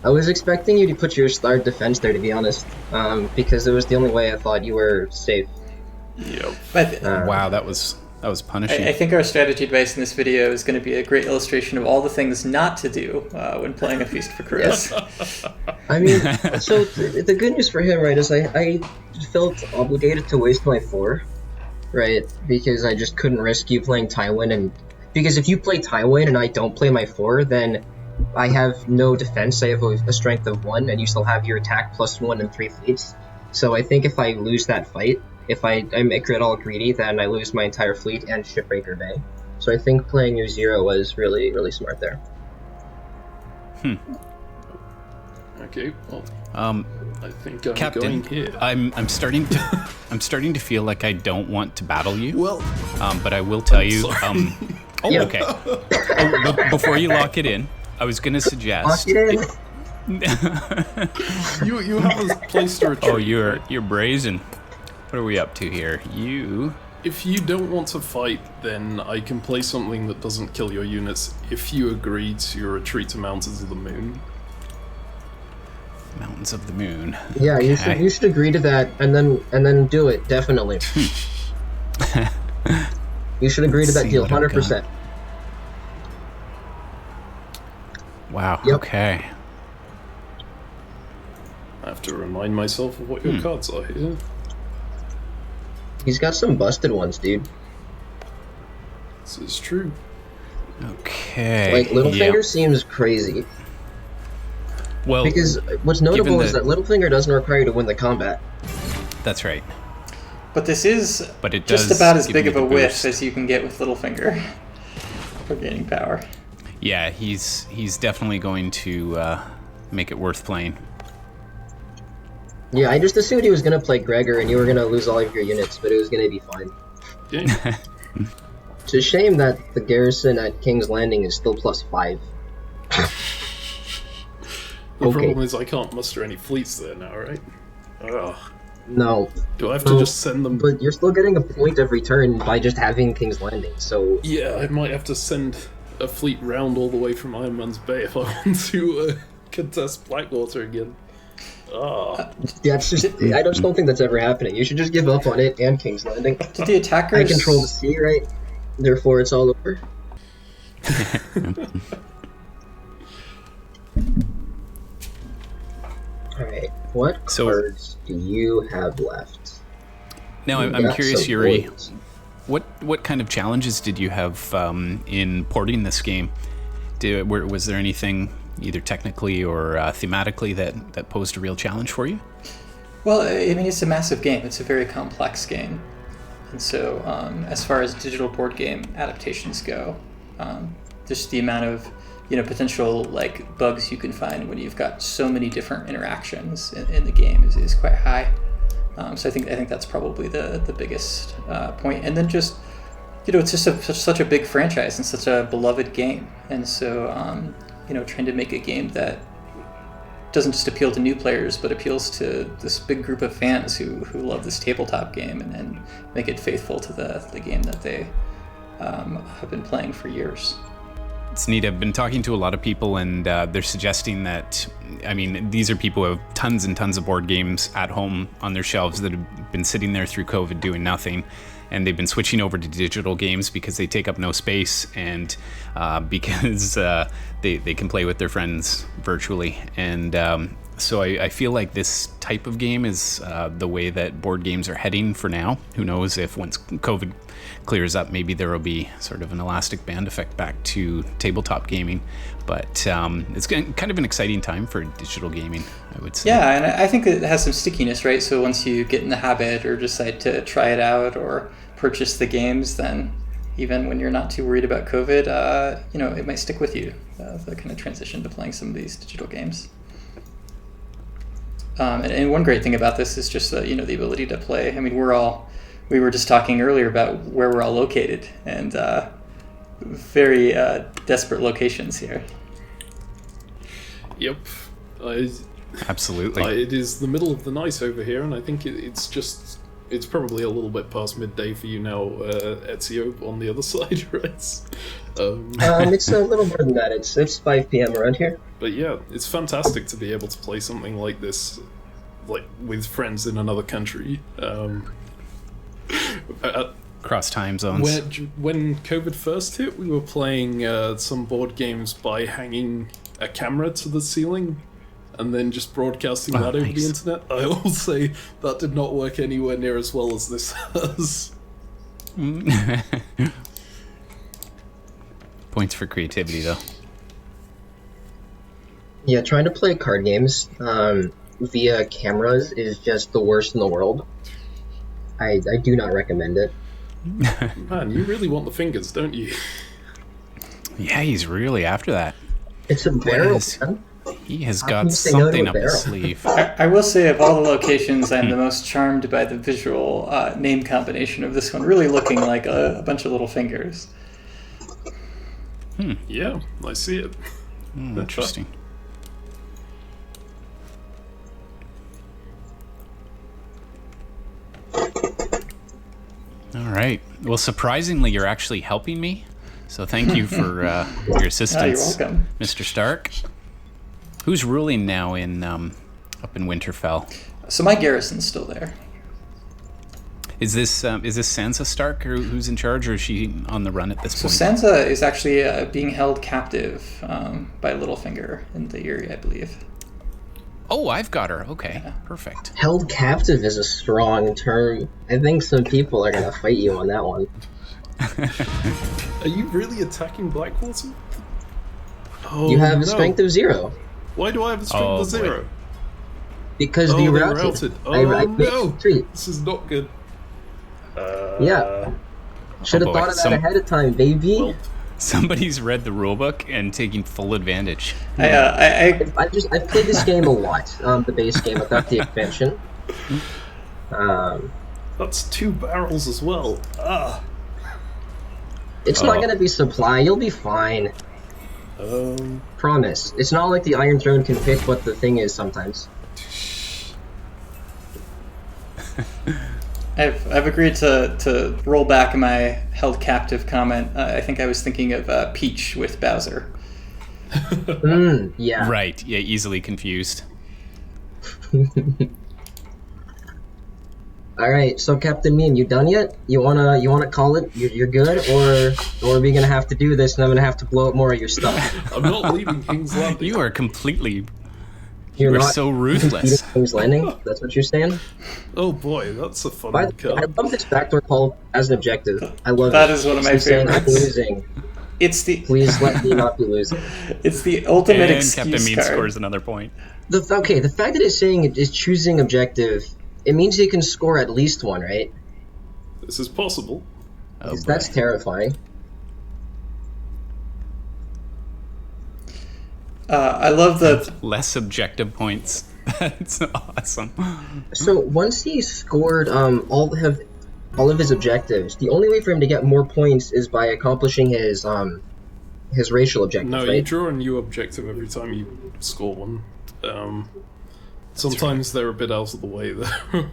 [SPEAKER 2] I was expecting you to put your star defense there, to be honest, because it was the only way I thought you were safe.
[SPEAKER 4] Yep.
[SPEAKER 3] But
[SPEAKER 1] Wow, that was punishing.
[SPEAKER 3] I think our strategy advice in this video is going to be a great illustration of all the things not to do when playing a Feast for Crows.
[SPEAKER 2] I mean, so the good news for him, right, is I felt obligated to waste my 4, right, because I just couldn't risk you playing Tywin, and because if you play Tywin and I don't play my 4, then I have no defense. I have a strength of 1, and you still have your attack +1 and 3 fleets. So I think if I lose that fight, if I make it all greedy, then I lose my entire fleet and Shipbreaker Bay. So I think playing your 0 was really, really smart there.
[SPEAKER 4] Okay, well, I think I'm
[SPEAKER 1] Captain,
[SPEAKER 4] going here.
[SPEAKER 1] I'm starting to feel like I don't want to battle you.
[SPEAKER 4] Well,
[SPEAKER 1] But I will tell
[SPEAKER 4] I'm
[SPEAKER 1] you.
[SPEAKER 4] sorry.
[SPEAKER 1] Oh,
[SPEAKER 2] Yeah.
[SPEAKER 1] okay. Oh, before you lock it in, I was going to
[SPEAKER 2] Lock
[SPEAKER 1] suggest.
[SPEAKER 2] it in.
[SPEAKER 4] You have a place to retreat.
[SPEAKER 1] Oh, you're brazen. What are we up to here?
[SPEAKER 4] If you don't want to fight, then I can play something that doesn't kill your units if you agree to retreat to Mountains of the Moon.
[SPEAKER 1] Mountains of the Moon.
[SPEAKER 2] Yeah,
[SPEAKER 1] Okay.
[SPEAKER 2] you should agree to that and then do it, definitely. You should agree to that
[SPEAKER 1] See
[SPEAKER 2] deal,
[SPEAKER 1] what I've
[SPEAKER 2] 100%.
[SPEAKER 1] Wow.
[SPEAKER 2] Yep.
[SPEAKER 1] Okay.
[SPEAKER 4] I have to remind myself of what your cards are here.
[SPEAKER 2] He's got some busted ones, dude.
[SPEAKER 4] This is true.
[SPEAKER 1] Okay.
[SPEAKER 2] Like, Littlefinger seems crazy.
[SPEAKER 1] Well,
[SPEAKER 2] Because what's notable is
[SPEAKER 1] the-
[SPEAKER 2] that Littlefinger doesn't require you to win the combat.
[SPEAKER 1] that's right.
[SPEAKER 3] But this is
[SPEAKER 1] But it
[SPEAKER 3] just
[SPEAKER 1] does
[SPEAKER 3] about as
[SPEAKER 1] give
[SPEAKER 3] big
[SPEAKER 1] you
[SPEAKER 3] of a
[SPEAKER 1] the
[SPEAKER 3] whiff
[SPEAKER 1] boost.
[SPEAKER 3] as you can get with Littlefinger for gaining power.
[SPEAKER 1] Yeah, he's definitely going to make it worth playing.
[SPEAKER 2] Yeah, I just assumed he was gonna play Gregor and you were gonna lose all of your units, but it was gonna be fine.
[SPEAKER 4] Yeah.
[SPEAKER 2] It's a shame that the garrison at King's Landing is still +5.
[SPEAKER 4] The
[SPEAKER 2] Okay.
[SPEAKER 4] problem is I can't muster any fleets there now, right? Ugh.
[SPEAKER 2] No,
[SPEAKER 4] Do I have to just send them?
[SPEAKER 2] but you're still getting a point of return by just having King's Landing, so...
[SPEAKER 4] Yeah, I might have to send a fleet round all the way from Iron Man's Bay if I want to contest Blackwater again. Ah,
[SPEAKER 2] That's just... I just don't think that's ever happening. You should just give up on it and King's Landing.
[SPEAKER 3] Did the attackers...
[SPEAKER 2] I control the sea, right? Therefore, it's all over. Alright, what
[SPEAKER 1] So-
[SPEAKER 2] cards do you have left?
[SPEAKER 1] Now,
[SPEAKER 2] You
[SPEAKER 1] I'm
[SPEAKER 2] got
[SPEAKER 1] curious,
[SPEAKER 2] some
[SPEAKER 1] Yuri.
[SPEAKER 2] voids.
[SPEAKER 1] What kind of challenges did you have in porting this game? Was there anything either technically or thematically that posed a real challenge for you?
[SPEAKER 3] Well, I mean, it's a massive game. It's a very complex game. And so, as far as digital board game adaptations go, just the amount of potential like bugs you can find when you've got so many different interactions in the game is quite high. So I think that's probably the biggest point. And then just it's just such a big franchise and such a beloved game. And so trying to make a game that doesn't just appeal to new players, but appeals to this big group of fans who love this tabletop game and make it faithful to the game that they have been playing for years.
[SPEAKER 1] It's neat. I've been talking to a lot of people, and they're suggesting that, I mean, these are people who have tons and tons of board games at home on their shelves that have been sitting there through COVID doing nothing, and they've been switching over to digital games because they take up no space and because they can play with their friends virtually. And so I feel like this type of game is the way that board games are heading for now. Who knows if once COVID clears up, maybe there will be sort of an elastic band effect back to tabletop gaming. But it's kind of an exciting time for digital gaming, I would say.
[SPEAKER 3] Yeah, and I think it has some stickiness, right? So once you get in the habit or decide to try it out or purchase the games, then even when you're not too worried about COVID, it might stick with you, the kind of transition to playing some of these digital games. And one great thing about this is just the ability to play. I mean, we were just talking earlier about where we're all located, and very desperate locations here.
[SPEAKER 4] yep.
[SPEAKER 1] Absolutely.
[SPEAKER 4] It is the middle of the night over here, and I think it's probably a little bit past midday for you now, Ezio, on the other side, right?
[SPEAKER 2] It's a little more than that. It's 5 p.m. around here.
[SPEAKER 4] But yeah, it's fantastic to be able to play something like this, like with friends in another country.
[SPEAKER 1] Cross time zones.
[SPEAKER 4] When COVID first hit, we were playing some board games by hanging a camera to the ceiling and then just broadcasting that over the
[SPEAKER 1] nice.
[SPEAKER 4] internet. I will say that did not work anywhere near as well as this has.
[SPEAKER 1] Points for creativity, though.
[SPEAKER 2] Yeah, trying to play card games via cameras is just the worst in the world. I do not recommend it.
[SPEAKER 4] Man, you really want the fingers, don't you?
[SPEAKER 1] Yeah, he's really after that.
[SPEAKER 2] It's a barrel,
[SPEAKER 1] is-
[SPEAKER 2] man.
[SPEAKER 1] He has
[SPEAKER 2] How
[SPEAKER 1] got
[SPEAKER 2] can you say no to
[SPEAKER 1] something
[SPEAKER 2] a
[SPEAKER 1] up his
[SPEAKER 2] barrel?
[SPEAKER 1] sleeve.
[SPEAKER 3] I will say, of all the locations, I'm the most charmed by the visual name combination of this one, really looking like a bunch of little fingers.
[SPEAKER 4] Yeah, I see it.
[SPEAKER 1] Interesting. All right. Well, surprisingly, you're actually helping me. So thank you for your assistance,
[SPEAKER 3] you're welcome.
[SPEAKER 1] Mr. Stark. Who's ruling now in up in Winterfell?
[SPEAKER 3] So my garrison's still there.
[SPEAKER 1] Is this Sansa Stark who's in charge, or is she on the run at this
[SPEAKER 3] So
[SPEAKER 1] point?
[SPEAKER 3] Sansa is actually being held captive by Littlefinger in the Eyrie, I believe.
[SPEAKER 1] Oh, I've got her. Okay, perfect.
[SPEAKER 2] Held captive is a strong term. I think some people are gonna fight you on that one.
[SPEAKER 4] Are you really attacking Blackwater? Oh,
[SPEAKER 2] You have a
[SPEAKER 4] no.
[SPEAKER 2] strength of 0.
[SPEAKER 4] Why do I have a strength
[SPEAKER 1] Oh,
[SPEAKER 4] of 0?
[SPEAKER 2] Because
[SPEAKER 4] Oh,
[SPEAKER 2] they
[SPEAKER 4] they
[SPEAKER 2] routed.
[SPEAKER 4] routed. Oh,
[SPEAKER 2] I made
[SPEAKER 4] no.
[SPEAKER 2] a treat.
[SPEAKER 4] This is not good.
[SPEAKER 2] Yeah. Should have
[SPEAKER 1] boy,
[SPEAKER 2] thought of that ahead of time, baby.
[SPEAKER 4] Well,
[SPEAKER 1] Somebody's read the rulebook and taking full advantage.
[SPEAKER 2] I've played this game a lot. The base game without the expansion.
[SPEAKER 4] that's 2 barrels as well.
[SPEAKER 2] It's not gonna be supply. You'll be fine. Promise. It's not like the Iron Throne can pick what the thing is sometimes.
[SPEAKER 3] I've agreed to roll back my held captive comment. I think I was thinking of Peach with Bowser.
[SPEAKER 2] Yeah.
[SPEAKER 1] Right. Yeah, easily confused.
[SPEAKER 2] All right. So Captain Meme, you done yet? You wanna call it? You're good, or are we gonna have to do this, and I'm gonna have to blow up more of your stuff?
[SPEAKER 4] I'm not leaving King's Landing.
[SPEAKER 1] You are completely.
[SPEAKER 2] You're
[SPEAKER 1] You are
[SPEAKER 2] not
[SPEAKER 1] so
[SPEAKER 2] defeating
[SPEAKER 1] ruthless.
[SPEAKER 2] King's Landing. That's what you're saying.
[SPEAKER 4] Oh boy, that's a fun
[SPEAKER 2] By the way, I
[SPEAKER 4] card.
[SPEAKER 2] love this backdoor call as an objective. I love
[SPEAKER 3] That
[SPEAKER 2] it.
[SPEAKER 3] is one of my
[SPEAKER 2] Keep saying, I'm
[SPEAKER 3] favorites.
[SPEAKER 2] losing.
[SPEAKER 3] It's the
[SPEAKER 2] Please let me not be losing.
[SPEAKER 3] it's the ultimate
[SPEAKER 1] And
[SPEAKER 3] excuse
[SPEAKER 1] Captain Mean
[SPEAKER 3] card.
[SPEAKER 1] scores another point.
[SPEAKER 2] The fact that it's saying it is choosing objective, it means you can score at least one, right?
[SPEAKER 4] This is possible.
[SPEAKER 1] Oh, boy.
[SPEAKER 2] That's terrifying.
[SPEAKER 3] I love the
[SPEAKER 1] Less subjective points. That's awesome.
[SPEAKER 2] So once he's scored all of his objectives, the only way for him to get more points is by accomplishing his racial objective,
[SPEAKER 4] No, you
[SPEAKER 2] right?
[SPEAKER 4] draw a new objective every time you score one. Sometimes they're a bit out of the way, though.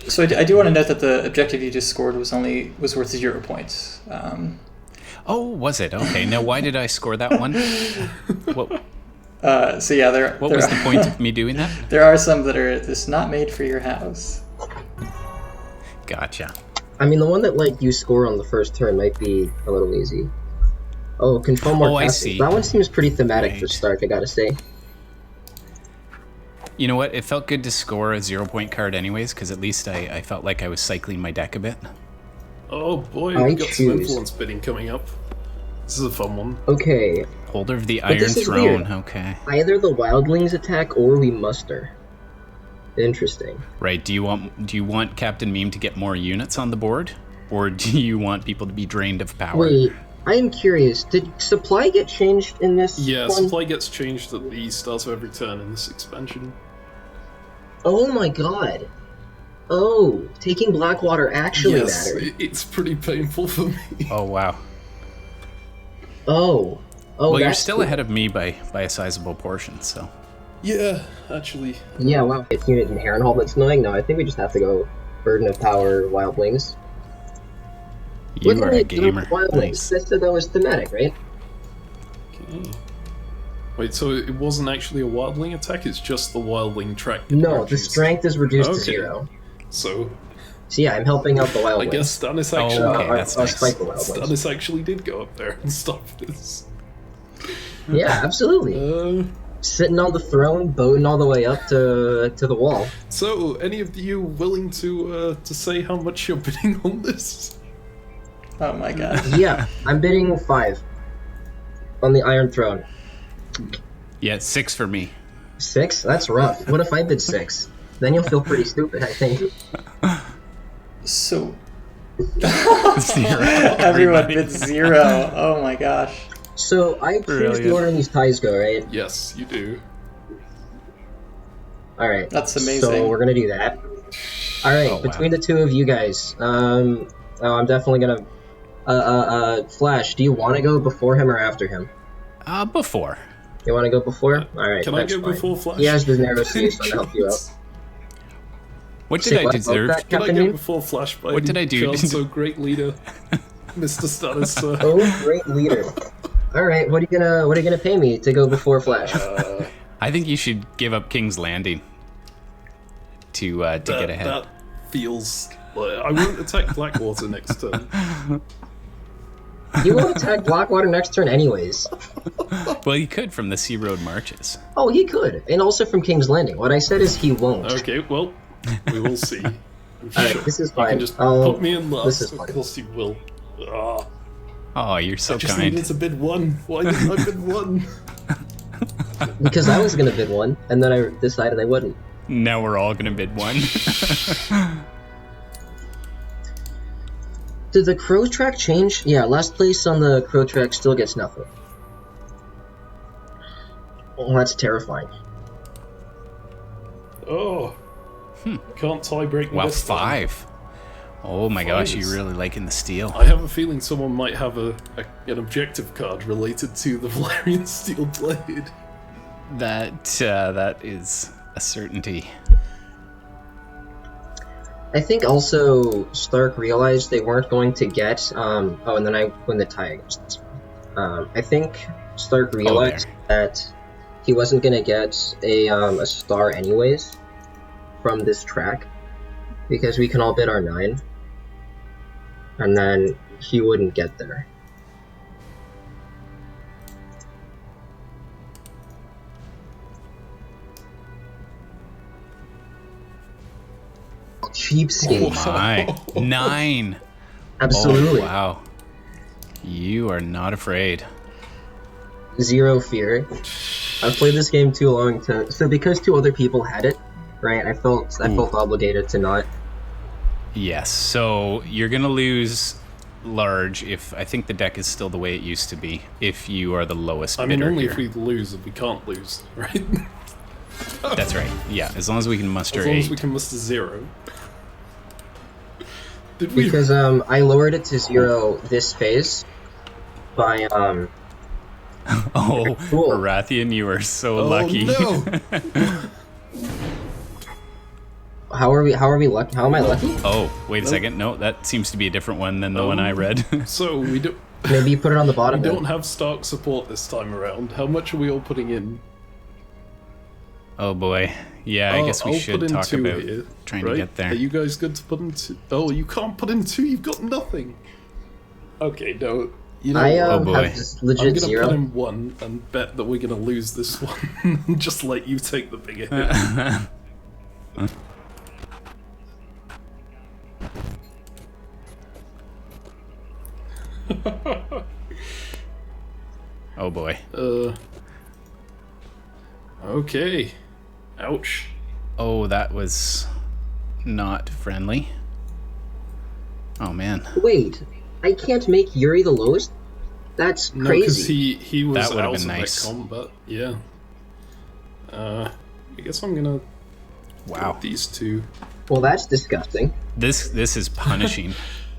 [SPEAKER 3] so I do want to note that the objective you just scored was worth 0 points.
[SPEAKER 1] Oh, was it? Okay. Now, why did I score that one? What
[SPEAKER 3] So yeah, there
[SPEAKER 1] was the point of me doing that?
[SPEAKER 3] There are some that are just not made for your house.
[SPEAKER 1] Gotcha.
[SPEAKER 2] I mean, the one that you score on the first turn might be a little easy. Oh, control more
[SPEAKER 1] Oh, I
[SPEAKER 2] castles.
[SPEAKER 1] see.
[SPEAKER 2] That one seems pretty thematic for
[SPEAKER 1] Right.
[SPEAKER 2] Stark, I gotta say.
[SPEAKER 1] You know what? It felt good to score a 0-point card anyways, because at least I felt like I was cycling my deck a bit.
[SPEAKER 4] Oh boy,
[SPEAKER 2] I
[SPEAKER 4] we've got some
[SPEAKER 2] choose.
[SPEAKER 4] influence bidding coming up. This is a fun one.
[SPEAKER 2] Okay,
[SPEAKER 1] Holder of the
[SPEAKER 2] But
[SPEAKER 1] Iron
[SPEAKER 2] this is
[SPEAKER 1] Throne.
[SPEAKER 2] weird.
[SPEAKER 1] Okay.
[SPEAKER 2] either the Wildlings attack or we muster. Interesting.
[SPEAKER 1] Right. Do you want Captain Meme to get more units on the board, or do you want people to be drained of power?
[SPEAKER 2] Wait, I am curious. Did supply get changed in this
[SPEAKER 4] Yeah,
[SPEAKER 2] one?
[SPEAKER 4] supply gets changed at the start of every turn in this expansion.
[SPEAKER 2] Oh my god. Oh, taking Blackwater actually
[SPEAKER 4] Yes,
[SPEAKER 2] mattered.
[SPEAKER 4] it's pretty painful for me.
[SPEAKER 1] Oh wow.
[SPEAKER 2] Oh,
[SPEAKER 1] Well, you're
[SPEAKER 2] that's
[SPEAKER 1] still
[SPEAKER 2] cool.
[SPEAKER 1] ahead of me by a sizable portion. So.
[SPEAKER 4] Yeah, actually.
[SPEAKER 2] Yeah, wow. It's unit in Harrenhal that's annoying. No, I think we just have to go Burden of Power Wildlings.
[SPEAKER 1] You
[SPEAKER 2] What
[SPEAKER 1] are
[SPEAKER 2] did
[SPEAKER 1] a
[SPEAKER 2] they do
[SPEAKER 1] gamer.
[SPEAKER 2] with Wildlings?
[SPEAKER 1] Nice.
[SPEAKER 2] They said that was thematic, right?
[SPEAKER 4] Okay. Wait, so it wasn't actually a Wildling attack, it's just the Wildling track. that
[SPEAKER 2] No,
[SPEAKER 4] you
[SPEAKER 2] the
[SPEAKER 4] choose.
[SPEAKER 2] strength is reduced to
[SPEAKER 4] Okay.
[SPEAKER 2] 0.
[SPEAKER 4] So,
[SPEAKER 2] So yeah, I'm helping out the Wildlings.
[SPEAKER 4] I guess Stannis
[SPEAKER 1] Oh,
[SPEAKER 4] actually,
[SPEAKER 1] okay, that's
[SPEAKER 2] I'll
[SPEAKER 1] nice.
[SPEAKER 2] spike the Wildlings.
[SPEAKER 4] Stannis actually did go up there and stop this.
[SPEAKER 2] Yeah, absolutely. Sitting on the throne, boating all the way up to the wall.
[SPEAKER 4] So, any of you willing to say how much you're bidding on this?
[SPEAKER 3] Oh my god.
[SPEAKER 2] Yeah, I'm bidding 5 on the Iron Throne.
[SPEAKER 1] Yeah, 6 for me.
[SPEAKER 2] 6? That's rough. What if I bid 6? Then you'll feel pretty stupid, I think.
[SPEAKER 3] So
[SPEAKER 1] 0.
[SPEAKER 3] everyone
[SPEAKER 1] Everybody.
[SPEAKER 3] bid 0. Oh my gosh.
[SPEAKER 2] So I choose
[SPEAKER 1] Brilliant.
[SPEAKER 2] the order in these ties go, right?
[SPEAKER 4] Yes, you do.
[SPEAKER 2] Alright.
[SPEAKER 3] That's amazing.
[SPEAKER 2] So we're gonna do that. Alright,
[SPEAKER 1] Oh, wow.
[SPEAKER 2] between the two of you guys, I'm definitely gonna Flash, do you want to go before him or after him?
[SPEAKER 1] Before.
[SPEAKER 2] You want to go before? Alright,
[SPEAKER 4] Can I
[SPEAKER 2] that's
[SPEAKER 4] go
[SPEAKER 2] fine.
[SPEAKER 4] before Flash?
[SPEAKER 2] He has the narrow sea, so I'll help you out.
[SPEAKER 1] What did
[SPEAKER 2] Say
[SPEAKER 1] I
[SPEAKER 2] what about
[SPEAKER 1] deserve?
[SPEAKER 2] that,
[SPEAKER 4] Can I
[SPEAKER 2] Captain
[SPEAKER 4] go
[SPEAKER 2] Neem?
[SPEAKER 4] before Flash by
[SPEAKER 1] What did I do?
[SPEAKER 4] chance, so great leader, Mr. Status, sir?
[SPEAKER 2] Oh, great leader. Alright, what are you gonna pay me to go before Flash?
[SPEAKER 1] I think you should give up King's Landing to get ahead.
[SPEAKER 4] That feels like I won't attack Blackwater next turn.
[SPEAKER 2] He won't attack Blackwater next turn anyways.
[SPEAKER 1] Well, you could from the Sea Road marches.
[SPEAKER 2] Oh, he could. And also from King's Landing. What I said is he won't.
[SPEAKER 4] Okay, well, we will see.
[SPEAKER 2] Alright, this is
[SPEAKER 4] You
[SPEAKER 2] fine.
[SPEAKER 4] can just put me in
[SPEAKER 2] This
[SPEAKER 4] last.
[SPEAKER 2] is
[SPEAKER 4] Of
[SPEAKER 2] fine.
[SPEAKER 4] course you will. Ah,
[SPEAKER 1] Oh, you're so
[SPEAKER 4] I just
[SPEAKER 1] kind.
[SPEAKER 4] needed to bid one. Why didn't I bid one?
[SPEAKER 2] Because I was gonna bid one, and then I decided I wouldn't.
[SPEAKER 1] Now we're all gonna bid one.
[SPEAKER 2] Did the crow track change? Yeah, last place on the crow track still gets nothing. Oh, that's terrifying.
[SPEAKER 4] Oh. Can't tie break me
[SPEAKER 1] Wow,
[SPEAKER 4] this time.
[SPEAKER 1] 5. Oh my gosh,
[SPEAKER 4] Fives.
[SPEAKER 1] you're really liking the steel.
[SPEAKER 4] I have a feeling someone might have an objective card related to the Valerian Steel Blade.
[SPEAKER 1] That is a certainty.
[SPEAKER 2] I think also Stark realized they weren't going to get. Oh, and then I win the tie against this one. I think Stark realized that he wasn't going to get a star anyways from this track because we can all bid our 9, and then he wouldn't get there. Cheapskate.
[SPEAKER 1] Oh my. 9.
[SPEAKER 2] Absolutely.
[SPEAKER 1] Oh, wow. You are not afraid.
[SPEAKER 2] Zero fear. I've played this game too long to. So because 2 other people had it, right? I felt obligated to not.
[SPEAKER 1] Yes, so you're gonna lose large if I think the deck is still the way it used to be. If you are the lowest
[SPEAKER 4] I mean,
[SPEAKER 1] bidder
[SPEAKER 4] only
[SPEAKER 1] here.
[SPEAKER 4] if we lose, if we can't lose, right?
[SPEAKER 1] That's right. Yeah, as long as we can muster
[SPEAKER 4] As long
[SPEAKER 1] 8.
[SPEAKER 4] as we can muster 0. Did we?
[SPEAKER 2] Because I lowered it to 0 this phase by
[SPEAKER 1] Oh,
[SPEAKER 2] Cool.
[SPEAKER 1] Baratheon, you are so
[SPEAKER 4] Oh,
[SPEAKER 1] lucky.
[SPEAKER 4] no!
[SPEAKER 2] how are we lucky? How am I lucky?
[SPEAKER 1] Oh, wait a second. No, that seems to be a different one than the one I read.
[SPEAKER 4] So we don't.
[SPEAKER 2] Maybe you put it on the bottom.
[SPEAKER 4] We
[SPEAKER 2] then.
[SPEAKER 4] don't have Stark support this time around. How much are we all putting in?
[SPEAKER 1] Oh boy. Yeah, I guess we
[SPEAKER 4] I'll
[SPEAKER 1] should
[SPEAKER 4] put in
[SPEAKER 1] talk
[SPEAKER 4] 2
[SPEAKER 1] about
[SPEAKER 4] here,
[SPEAKER 1] trying
[SPEAKER 4] right?
[SPEAKER 1] to get there.
[SPEAKER 4] Are you guys good to put in 2? Oh, you can't put in 2. You've got nothing. Okay, no. You know,
[SPEAKER 2] I
[SPEAKER 1] Oh, boy.
[SPEAKER 2] have just legit
[SPEAKER 4] I'm gonna
[SPEAKER 2] 0.
[SPEAKER 4] put in 1 and bet that we're gonna lose this one. And just let you take the bigger hit.
[SPEAKER 1] Oh boy.
[SPEAKER 4] Okay. Ouch.
[SPEAKER 1] Oh, that was not friendly. Oh man.
[SPEAKER 2] Wait, I can't make Yuri the lowest? That's
[SPEAKER 4] No, because
[SPEAKER 2] crazy.
[SPEAKER 4] he was
[SPEAKER 1] That would've
[SPEAKER 4] out
[SPEAKER 1] been
[SPEAKER 4] of
[SPEAKER 1] nice.
[SPEAKER 4] that combat. Yeah. I guess I'm gonna
[SPEAKER 1] Wow.
[SPEAKER 4] put these 2.
[SPEAKER 2] Well, that's disgusting.
[SPEAKER 1] This is punishing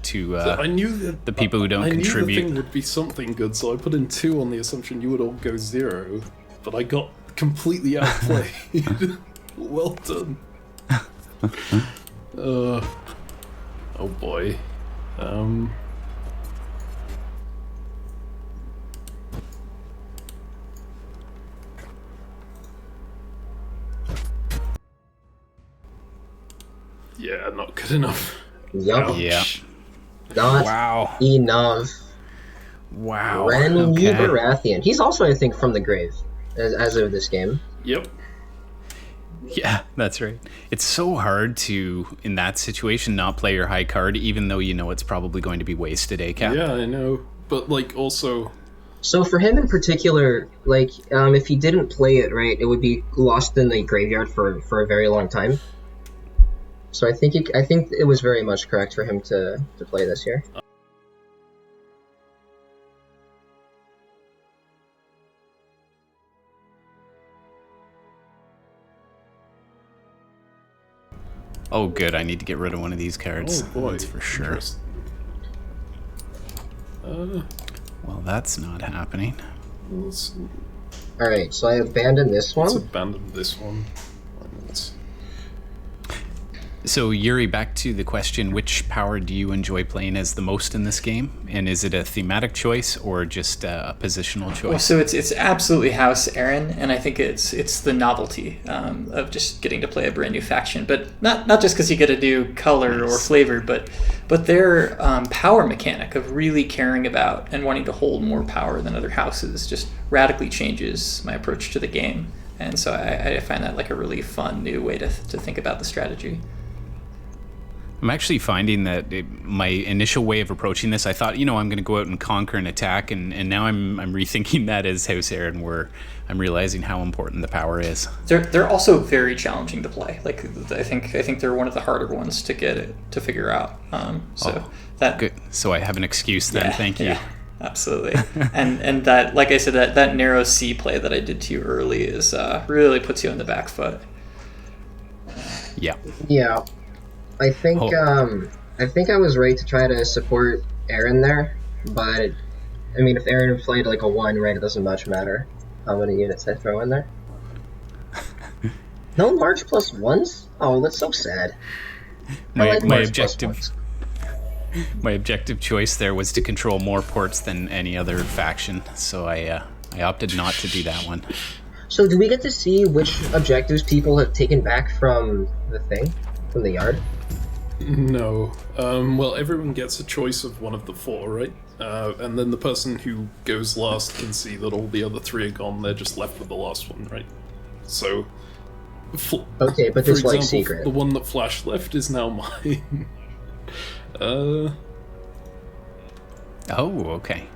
[SPEAKER 1] to
[SPEAKER 4] I knew that
[SPEAKER 1] the people who don't
[SPEAKER 4] I knew the
[SPEAKER 1] contribute.
[SPEAKER 4] thing would be something good, so I put in 2 on the assumption you would all go 0, but I got completely outplayed. Well done. Oh boy. Yeah, not good enough.
[SPEAKER 2] Yup.
[SPEAKER 1] Yeah.
[SPEAKER 2] Not
[SPEAKER 1] Wow.
[SPEAKER 2] enough.
[SPEAKER 1] Wow.
[SPEAKER 2] Renly
[SPEAKER 1] Okay.
[SPEAKER 2] Baratheon. He's also, I think, from the grave, as of this game.
[SPEAKER 4] Yep.
[SPEAKER 1] Yeah, that's right. It's so hard to, in that situation, not play your high card, even though you know it's probably going to be wasted, eh, Cap?
[SPEAKER 4] Yeah, I know. But, like, also...
[SPEAKER 2] So for him in particular, like, if he didn't play it right, it would be lost in the graveyard for a very long time. So I think it was very much correct for him to play this here.
[SPEAKER 1] Oh, good. I need to get rid of one of these cards.
[SPEAKER 4] Oh boy.
[SPEAKER 1] That's for sure.
[SPEAKER 4] Interest-
[SPEAKER 1] Well, that's not happening.
[SPEAKER 4] Let's
[SPEAKER 2] Alright, so I abandoned this one.
[SPEAKER 4] abandon this one. Let's-
[SPEAKER 1] So, Yuri, back to the question, which power do you enjoy playing as the most in this game? And is it a thematic choice or just a positional
[SPEAKER 3] Well,
[SPEAKER 1] choice?
[SPEAKER 3] so it's absolutely House Aaron, and I think it's the novelty of just getting to play a brand new faction, but not just because you get a new color or flavor, but their power mechanic of really caring about and wanting to hold more power than other houses just radically changes my approach to the game, and so I find that like a really fun new way to think about the strategy.
[SPEAKER 1] I'm actually finding that my initial way of approaching this, I thought, I'm going to go out and conquer and attack, and now I'm rethinking that as House Aaron, where I'm realizing how important the power is.
[SPEAKER 3] They're also very challenging to play. Like I think they're one of the harder ones to to figure out. That
[SPEAKER 1] Good. So I have an excuse then.
[SPEAKER 3] Yeah,
[SPEAKER 1] Thank you.
[SPEAKER 3] yeah, absolutely. and that, like I said, that narrow C play that I did to you early is really puts you on the back foot.
[SPEAKER 1] Yeah.
[SPEAKER 2] Yeah. I think I was right to try to support Aaron there, but I mean, if Aaron played like a 1, right, it doesn't much matter how many units I throw in there. No March plus 1s? Oh, that's so sad.
[SPEAKER 1] My
[SPEAKER 2] March
[SPEAKER 1] objective
[SPEAKER 2] plus 1s.
[SPEAKER 1] my objective choice there was to control more ports than any other faction, so I opted not to do that one.
[SPEAKER 2] So do we get to see which objectives people have taken back from the thing, from the yard?
[SPEAKER 4] No. Well, everyone gets a choice of one of the 4, right? And then the person who goes last can see that all the other 3 are gone. They're just left with the last one, right? So,
[SPEAKER 2] Okay, but
[SPEAKER 4] for
[SPEAKER 2] this
[SPEAKER 4] example,
[SPEAKER 2] like secret.
[SPEAKER 4] the one that Flash left is now mine.
[SPEAKER 1] Oh, okay.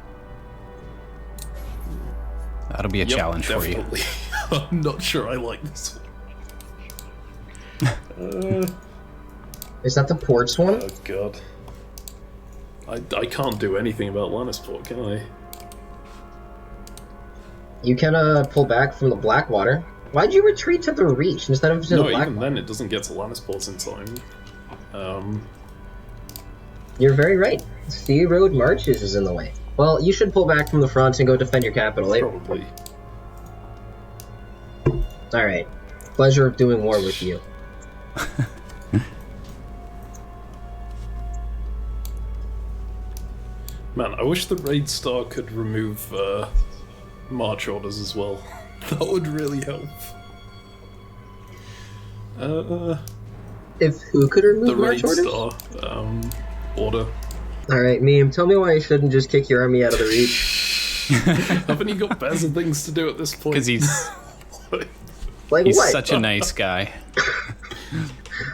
[SPEAKER 1] That'll be a
[SPEAKER 4] Yep,
[SPEAKER 1] challenge
[SPEAKER 4] definitely.
[SPEAKER 1] for you.
[SPEAKER 4] I'm not sure I like this one.
[SPEAKER 2] Is that the ports one?
[SPEAKER 4] Oh god. I can't do anything about Lannisport, can I?
[SPEAKER 2] You can pull back from the Blackwater. Why'd you retreat to the Reach instead of to the
[SPEAKER 4] No,
[SPEAKER 2] Blackwater?
[SPEAKER 4] even then it doesn't get to Lannisport in time.
[SPEAKER 2] You're very right. Sea Road Marches is in the way. Well, you should pull back from the front and go defend your capital.
[SPEAKER 4] Probably.
[SPEAKER 2] Alright. Pleasure of doing war with you.
[SPEAKER 4] Man, I wish the Raid Star could remove march orders as well. That would really help.
[SPEAKER 2] If who could remove
[SPEAKER 4] The
[SPEAKER 2] march
[SPEAKER 4] Raid
[SPEAKER 2] orders?
[SPEAKER 4] Star order.
[SPEAKER 2] Alright, Meme, tell me why I shouldn't just kick your army out of the Reach.
[SPEAKER 4] Haven't you got better things to do at this point?
[SPEAKER 1] Because he's
[SPEAKER 2] Like
[SPEAKER 1] he's
[SPEAKER 2] what?
[SPEAKER 1] such a nice guy.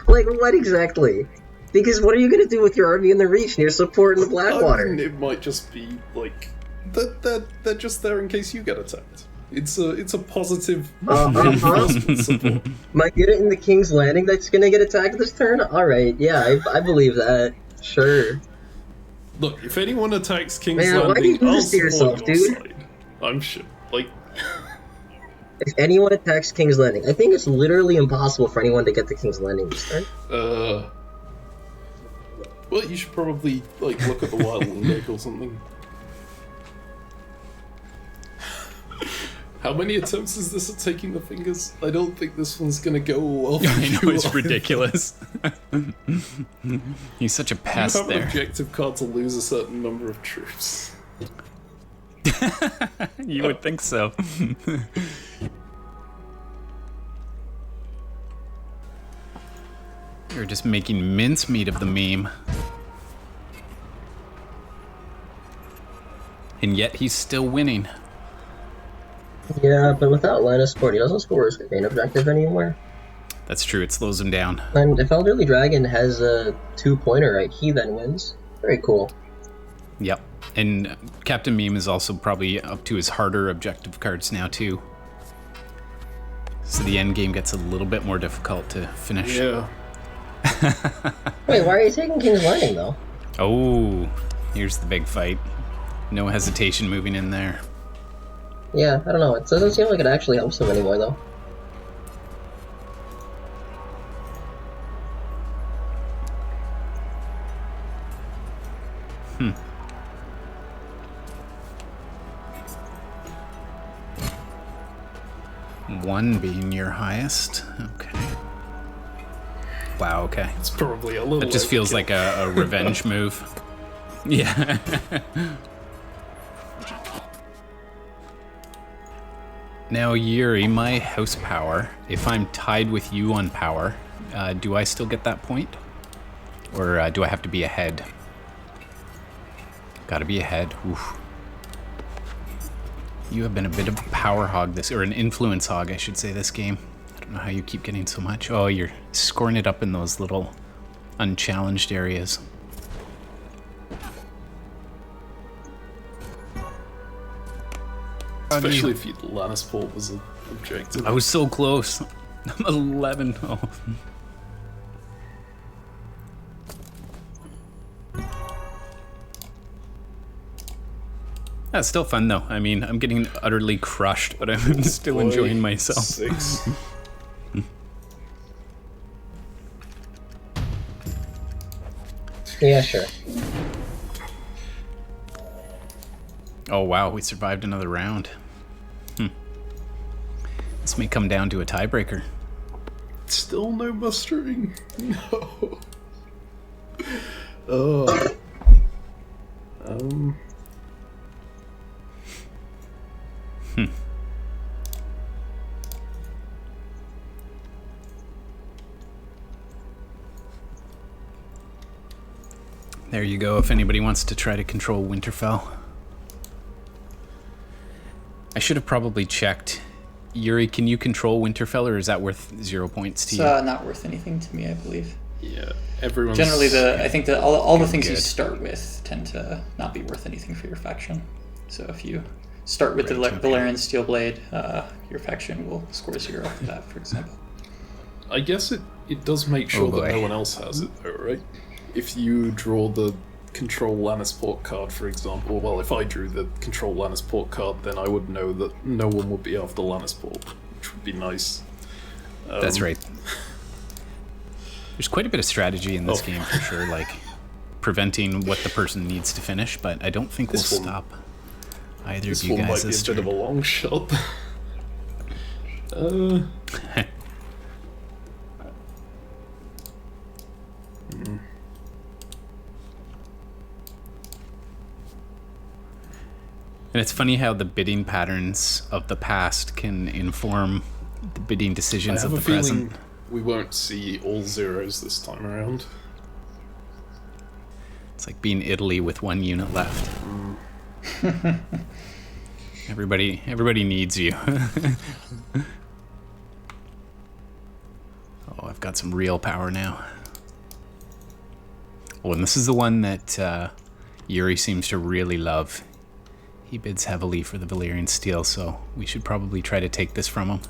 [SPEAKER 2] Like what exactly? Because what are you gonna do with your army in the Reach and your support in the
[SPEAKER 4] I
[SPEAKER 2] Blackwater?
[SPEAKER 4] mean, it might just be like they're just there in case you get attacked. It's a positive reinforcement support.
[SPEAKER 2] Might get it in the King's Landing that's gonna get attacked this turn? Alright, yeah, I believe that. Sure.
[SPEAKER 4] Look, if anyone attacks King's
[SPEAKER 2] Man, why do you
[SPEAKER 4] Landing,
[SPEAKER 2] do
[SPEAKER 4] I'll
[SPEAKER 2] this to
[SPEAKER 4] support
[SPEAKER 2] yourself,
[SPEAKER 4] your
[SPEAKER 2] dude?
[SPEAKER 4] side. I'm sure. Like,
[SPEAKER 2] If anyone attacks King's Landing, I think it's literally impossible for anyone to get to King's Landing this turn.
[SPEAKER 4] well, you should probably like look at the Wildling Attack or something. How many attempts is this at taking the fingers? I don't think this one's gonna go well. For
[SPEAKER 1] I know,
[SPEAKER 4] you
[SPEAKER 1] it's
[SPEAKER 4] either.
[SPEAKER 1] ridiculous. He's such a
[SPEAKER 4] You
[SPEAKER 1] pest
[SPEAKER 4] have an
[SPEAKER 1] there.
[SPEAKER 4] objective card to lose a certain number of troops.
[SPEAKER 1] You would think so. You're just making mincemeat of the meme. And yet he's still winning.
[SPEAKER 2] Yeah, but without Lannisport, he doesn't score his main objective anymore.
[SPEAKER 1] That's true, it slows him down.
[SPEAKER 2] And if Elderly Dragon has a 2-pointer, right, he then wins. Very cool.
[SPEAKER 1] Yep. And Captain Meme is also probably up to his harder objective cards now, too. So the end game gets a little bit more difficult to finish.
[SPEAKER 4] Yeah.
[SPEAKER 2] Wait, why are you taking King's Landing, though?
[SPEAKER 1] Oh, here's the big fight. No hesitation moving in there.
[SPEAKER 2] Yeah, I don't know. It doesn't seem like it actually helps him anymore, though.
[SPEAKER 1] 1 being your highest. Okay. Wow, okay.
[SPEAKER 4] It's probably a little.
[SPEAKER 1] It just feels like a revenge move. Yeah. Now, Yuri, my house power, if I'm tied with you on power, do I still get that point? Or do I have to be ahead? Gotta be ahead. Oof. You have been a bit of a power hog or an influence hog, I should say, this game. I don't know how you keep getting so much. Oh, you're scoring it up in those little unchallenged areas.
[SPEAKER 4] Especially if Lannisport was an objective.
[SPEAKER 1] I was so close. I'm 11. Oh. That's still fun, though. I mean, I'm getting utterly crushed, but I'm still enjoying myself.
[SPEAKER 4] 6.
[SPEAKER 2] Yeah, sure.
[SPEAKER 1] Oh, wow. We survived another round. This may come down to a tiebreaker.
[SPEAKER 4] Still no mustering. No. Oh.
[SPEAKER 1] There you go, if anybody wants to try to control Winterfell. I should have probably checked. Yuri, can you control Winterfell, or is that worth 0 points to you?
[SPEAKER 3] It's not worth anything to me, I believe.
[SPEAKER 4] Yeah, everyone's...
[SPEAKER 3] Generally, I think that all the things you
[SPEAKER 1] good.
[SPEAKER 3] start with tend to not be worth anything for your faction. So if you start with the
[SPEAKER 1] Right, okay.
[SPEAKER 3] Valyrian Steelblade, your faction will score 0 off the bat, for example.
[SPEAKER 4] I guess it does make sure that no one else has it, though, right? If you draw the Control Lannisport card, for example, well, if I drew the Control Lannisport card, then I would know that no one would be after Lannisport, which would be nice.
[SPEAKER 1] That's right. There's quite a bit of strategy in this game, for sure, like preventing what the person needs to finish, but I don't think we'll stop either of you guys
[SPEAKER 4] this
[SPEAKER 1] this
[SPEAKER 4] one might be a bit
[SPEAKER 1] turn.
[SPEAKER 4] of a long shot.
[SPEAKER 1] And it's funny how the bidding patterns of the past can inform the bidding
[SPEAKER 4] I
[SPEAKER 1] decisions
[SPEAKER 4] have
[SPEAKER 1] of
[SPEAKER 4] a
[SPEAKER 1] the
[SPEAKER 4] feeling
[SPEAKER 1] present.
[SPEAKER 4] we won't see all zeros this time around.
[SPEAKER 1] It's like being Italy with 1 unit left. Everybody needs you. Oh, I've got some real power now. Oh, and this is the one that Yuri seems to really love. He bids heavily for the Valyrian steel, so we should probably try to take this from him.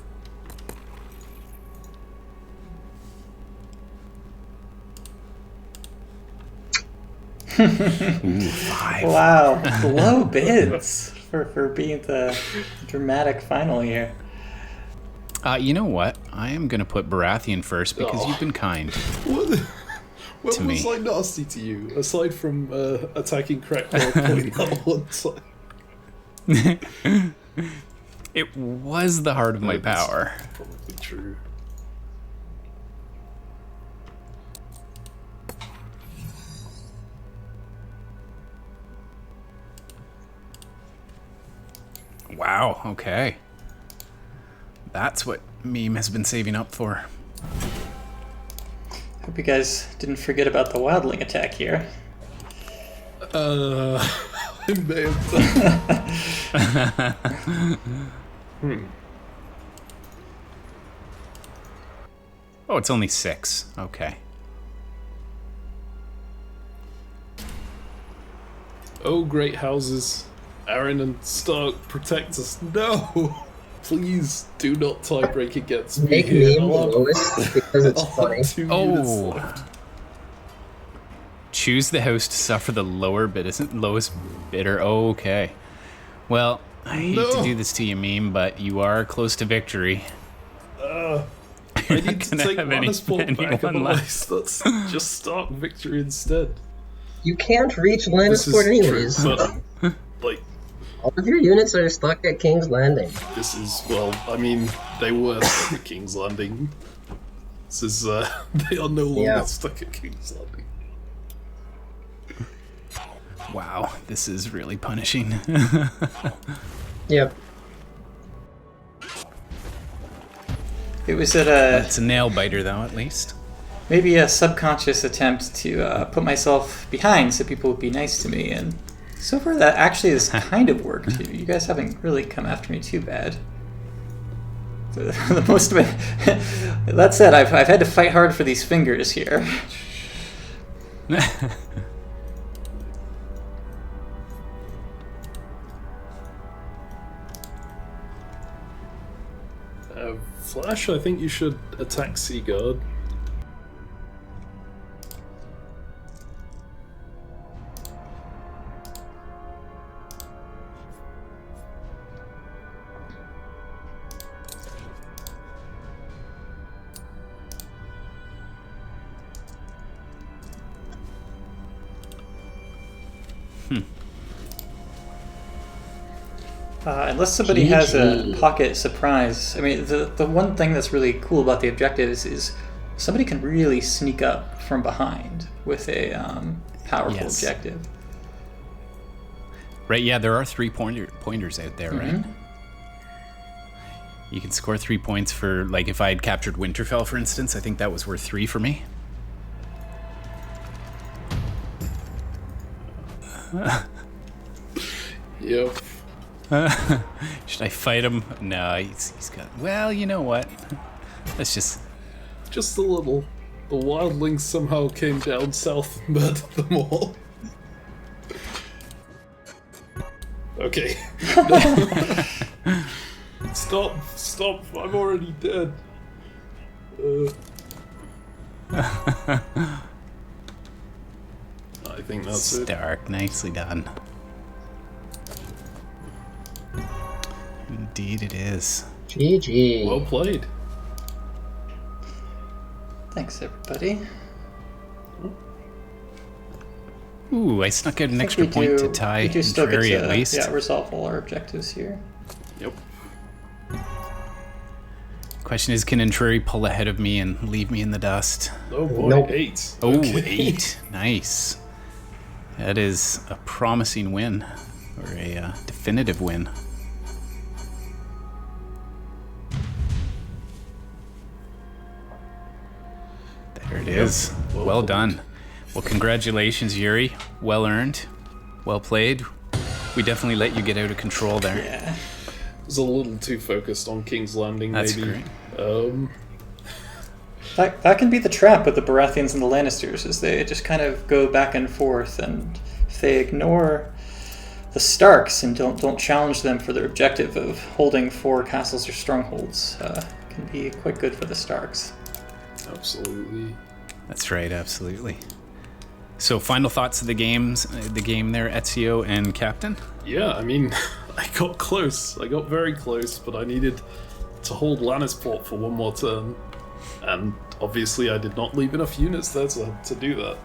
[SPEAKER 1] Ooh, 5.
[SPEAKER 3] Wow, low bids for being the dramatic final here.
[SPEAKER 1] You know what? I am going to put Baratheon first because you've been kind.
[SPEAKER 4] What? When
[SPEAKER 1] To
[SPEAKER 4] was
[SPEAKER 1] me.
[SPEAKER 4] I nasty to you? Aside from attacking Crackdown point that one time.
[SPEAKER 1] It was the heart of my
[SPEAKER 4] That's
[SPEAKER 1] power.
[SPEAKER 4] Probably true.
[SPEAKER 1] Wow, okay. That's what Meme has been saving up for.
[SPEAKER 3] Hope you guys didn't forget about the Wildling Attack here.
[SPEAKER 4] I may have done.
[SPEAKER 1] Oh, it's only 6. Okay.
[SPEAKER 4] Oh, great houses. Aaron and Stark, protect us. No! Please do not tiebreak against me.
[SPEAKER 2] Make
[SPEAKER 4] here.
[SPEAKER 2] meme the
[SPEAKER 4] I'll have-
[SPEAKER 2] lowest because it's
[SPEAKER 4] I'll have
[SPEAKER 2] funny.
[SPEAKER 4] 2 units
[SPEAKER 1] Oh.
[SPEAKER 4] left.
[SPEAKER 1] Choose the house to suffer the lower bid. Isn't lowest bidder? Oh, okay. Well, I hate to
[SPEAKER 4] No.
[SPEAKER 1] do this to you, Meme, but you are close to victory.
[SPEAKER 4] I
[SPEAKER 1] You're
[SPEAKER 4] need
[SPEAKER 1] not
[SPEAKER 4] to
[SPEAKER 1] gonna
[SPEAKER 4] take
[SPEAKER 1] have any-
[SPEAKER 4] Lannisport back,
[SPEAKER 1] anyone
[SPEAKER 4] otherwise that's just Stark victory instead.
[SPEAKER 2] You can't reach
[SPEAKER 4] This
[SPEAKER 2] Lannisport
[SPEAKER 4] is
[SPEAKER 2] anyways.
[SPEAKER 4] true, but, like,
[SPEAKER 2] All of your units are stuck at King's Landing.
[SPEAKER 4] This is, well, I mean, they were stuck at King's Landing. This is, they are no longer stuck at King's Landing.
[SPEAKER 1] Wow, this is really punishing.
[SPEAKER 2] Yep.
[SPEAKER 3] It was at
[SPEAKER 1] It's a nail biter, though, at least.
[SPEAKER 3] maybe a subconscious attempt to put myself behind so people would be nice to me, and so far that actually has kind of worked. You guys haven't really come after me too bad. The most of it. That said, I've had to fight hard for these fingers here.
[SPEAKER 4] Flash, I think you should attack Seaguard.
[SPEAKER 3] Unless somebody has a pocket surprise. I mean, the one thing that's really cool about the objectives is somebody can really sneak up from behind with a powerful objective.
[SPEAKER 1] Right, yeah, there are 3 pointers out there, right? You can score 3 points for, like, if I had captured Winterfell, for instance, I think that was worth 3 for me.
[SPEAKER 4] Yep.
[SPEAKER 1] Should I fight him? No, he's got... Well, you know what? Let's just...
[SPEAKER 4] Just a little. The wildlings somehow came down south and murdered them all. Okay. Stop, I'm already dead. I think that's it.
[SPEAKER 1] Stark, nicely done. Indeed it is.
[SPEAKER 2] GG.
[SPEAKER 4] Well played.
[SPEAKER 3] Thanks, everybody.
[SPEAKER 1] Ooh, I snuck out an extra point to tie Drury at least.
[SPEAKER 3] Yeah, resolve all our objectives here.
[SPEAKER 4] Yep.
[SPEAKER 1] Question is, can Drury pull ahead of me and leave me in the dust?
[SPEAKER 4] Oh boy,
[SPEAKER 2] Nope.
[SPEAKER 4] 8.
[SPEAKER 1] Oh,
[SPEAKER 4] Okay.
[SPEAKER 1] 8. Nice. That is a promising win, or a definitive win. There it is. Well done. Well, congratulations, Yuri. Well earned. Well played. We definitely let you get out of control there.
[SPEAKER 3] Yeah.
[SPEAKER 4] Was a little too focused on King's Landing,
[SPEAKER 1] That's
[SPEAKER 4] maybe.
[SPEAKER 1] great.
[SPEAKER 3] That can be the trap with the Baratheons and the Lannisters, is they just kind of go back and forth, and if they ignore the Starks and don't challenge them for their objective of holding 4 castles or strongholds, can be quite good for the Starks.
[SPEAKER 4] Absolutely.
[SPEAKER 1] That's right, absolutely. So, final thoughts of the game there, Ezio and Captain?
[SPEAKER 4] Yeah, I mean, I got close. I got very close, but I needed to hold Lannisport for one more turn. And obviously I did not leave enough units there to do that.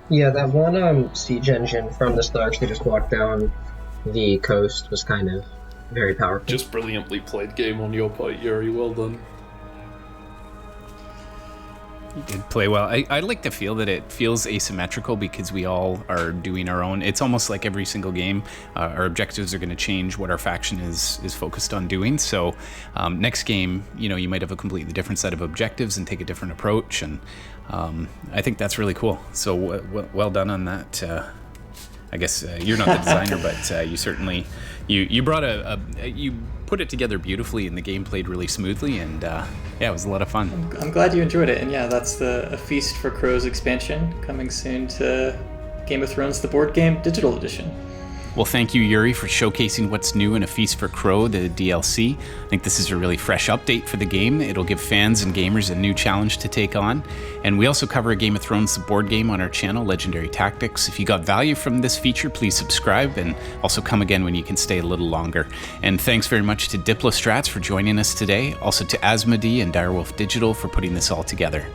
[SPEAKER 2] Yeah, that one siege engine from the Starks that just walked down the coast was kind of very powerful.
[SPEAKER 4] Just brilliantly played game on your part, Yuri. Well done.
[SPEAKER 1] You did play well. I like to feel that it feels asymmetrical because we all are doing our own. It's almost like every single game, our objectives are going to change what our faction is focused on doing. So next game, you might have a completely different set of objectives and take a different approach. And I think that's really cool. So well done on that. I guess you're not the designer, but you certainly you brought you put it together beautifully, and the game played really smoothly, and it was a lot of fun.
[SPEAKER 3] I'm glad you enjoyed it, and yeah, that's A Feast for Crows expansion coming soon to Game of Thrones, the board game digital edition.
[SPEAKER 1] Well, thank you, Yuri, for showcasing what's new in A Feast for Crow, the DLC. I think this is a really fresh update for the game. It'll give fans and gamers a new challenge to take on. And we also cover a Game of Thrones, the board game, on our channel, Legendary Tactics. If you got value from this feature, please subscribe, and also come again when you can stay a little longer. And thanks very much to Diplostrats for joining us today, also to Asmodee and Direwolf Digital for putting this all together.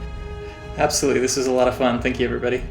[SPEAKER 3] Absolutely, this was a lot of fun. Thank you, everybody.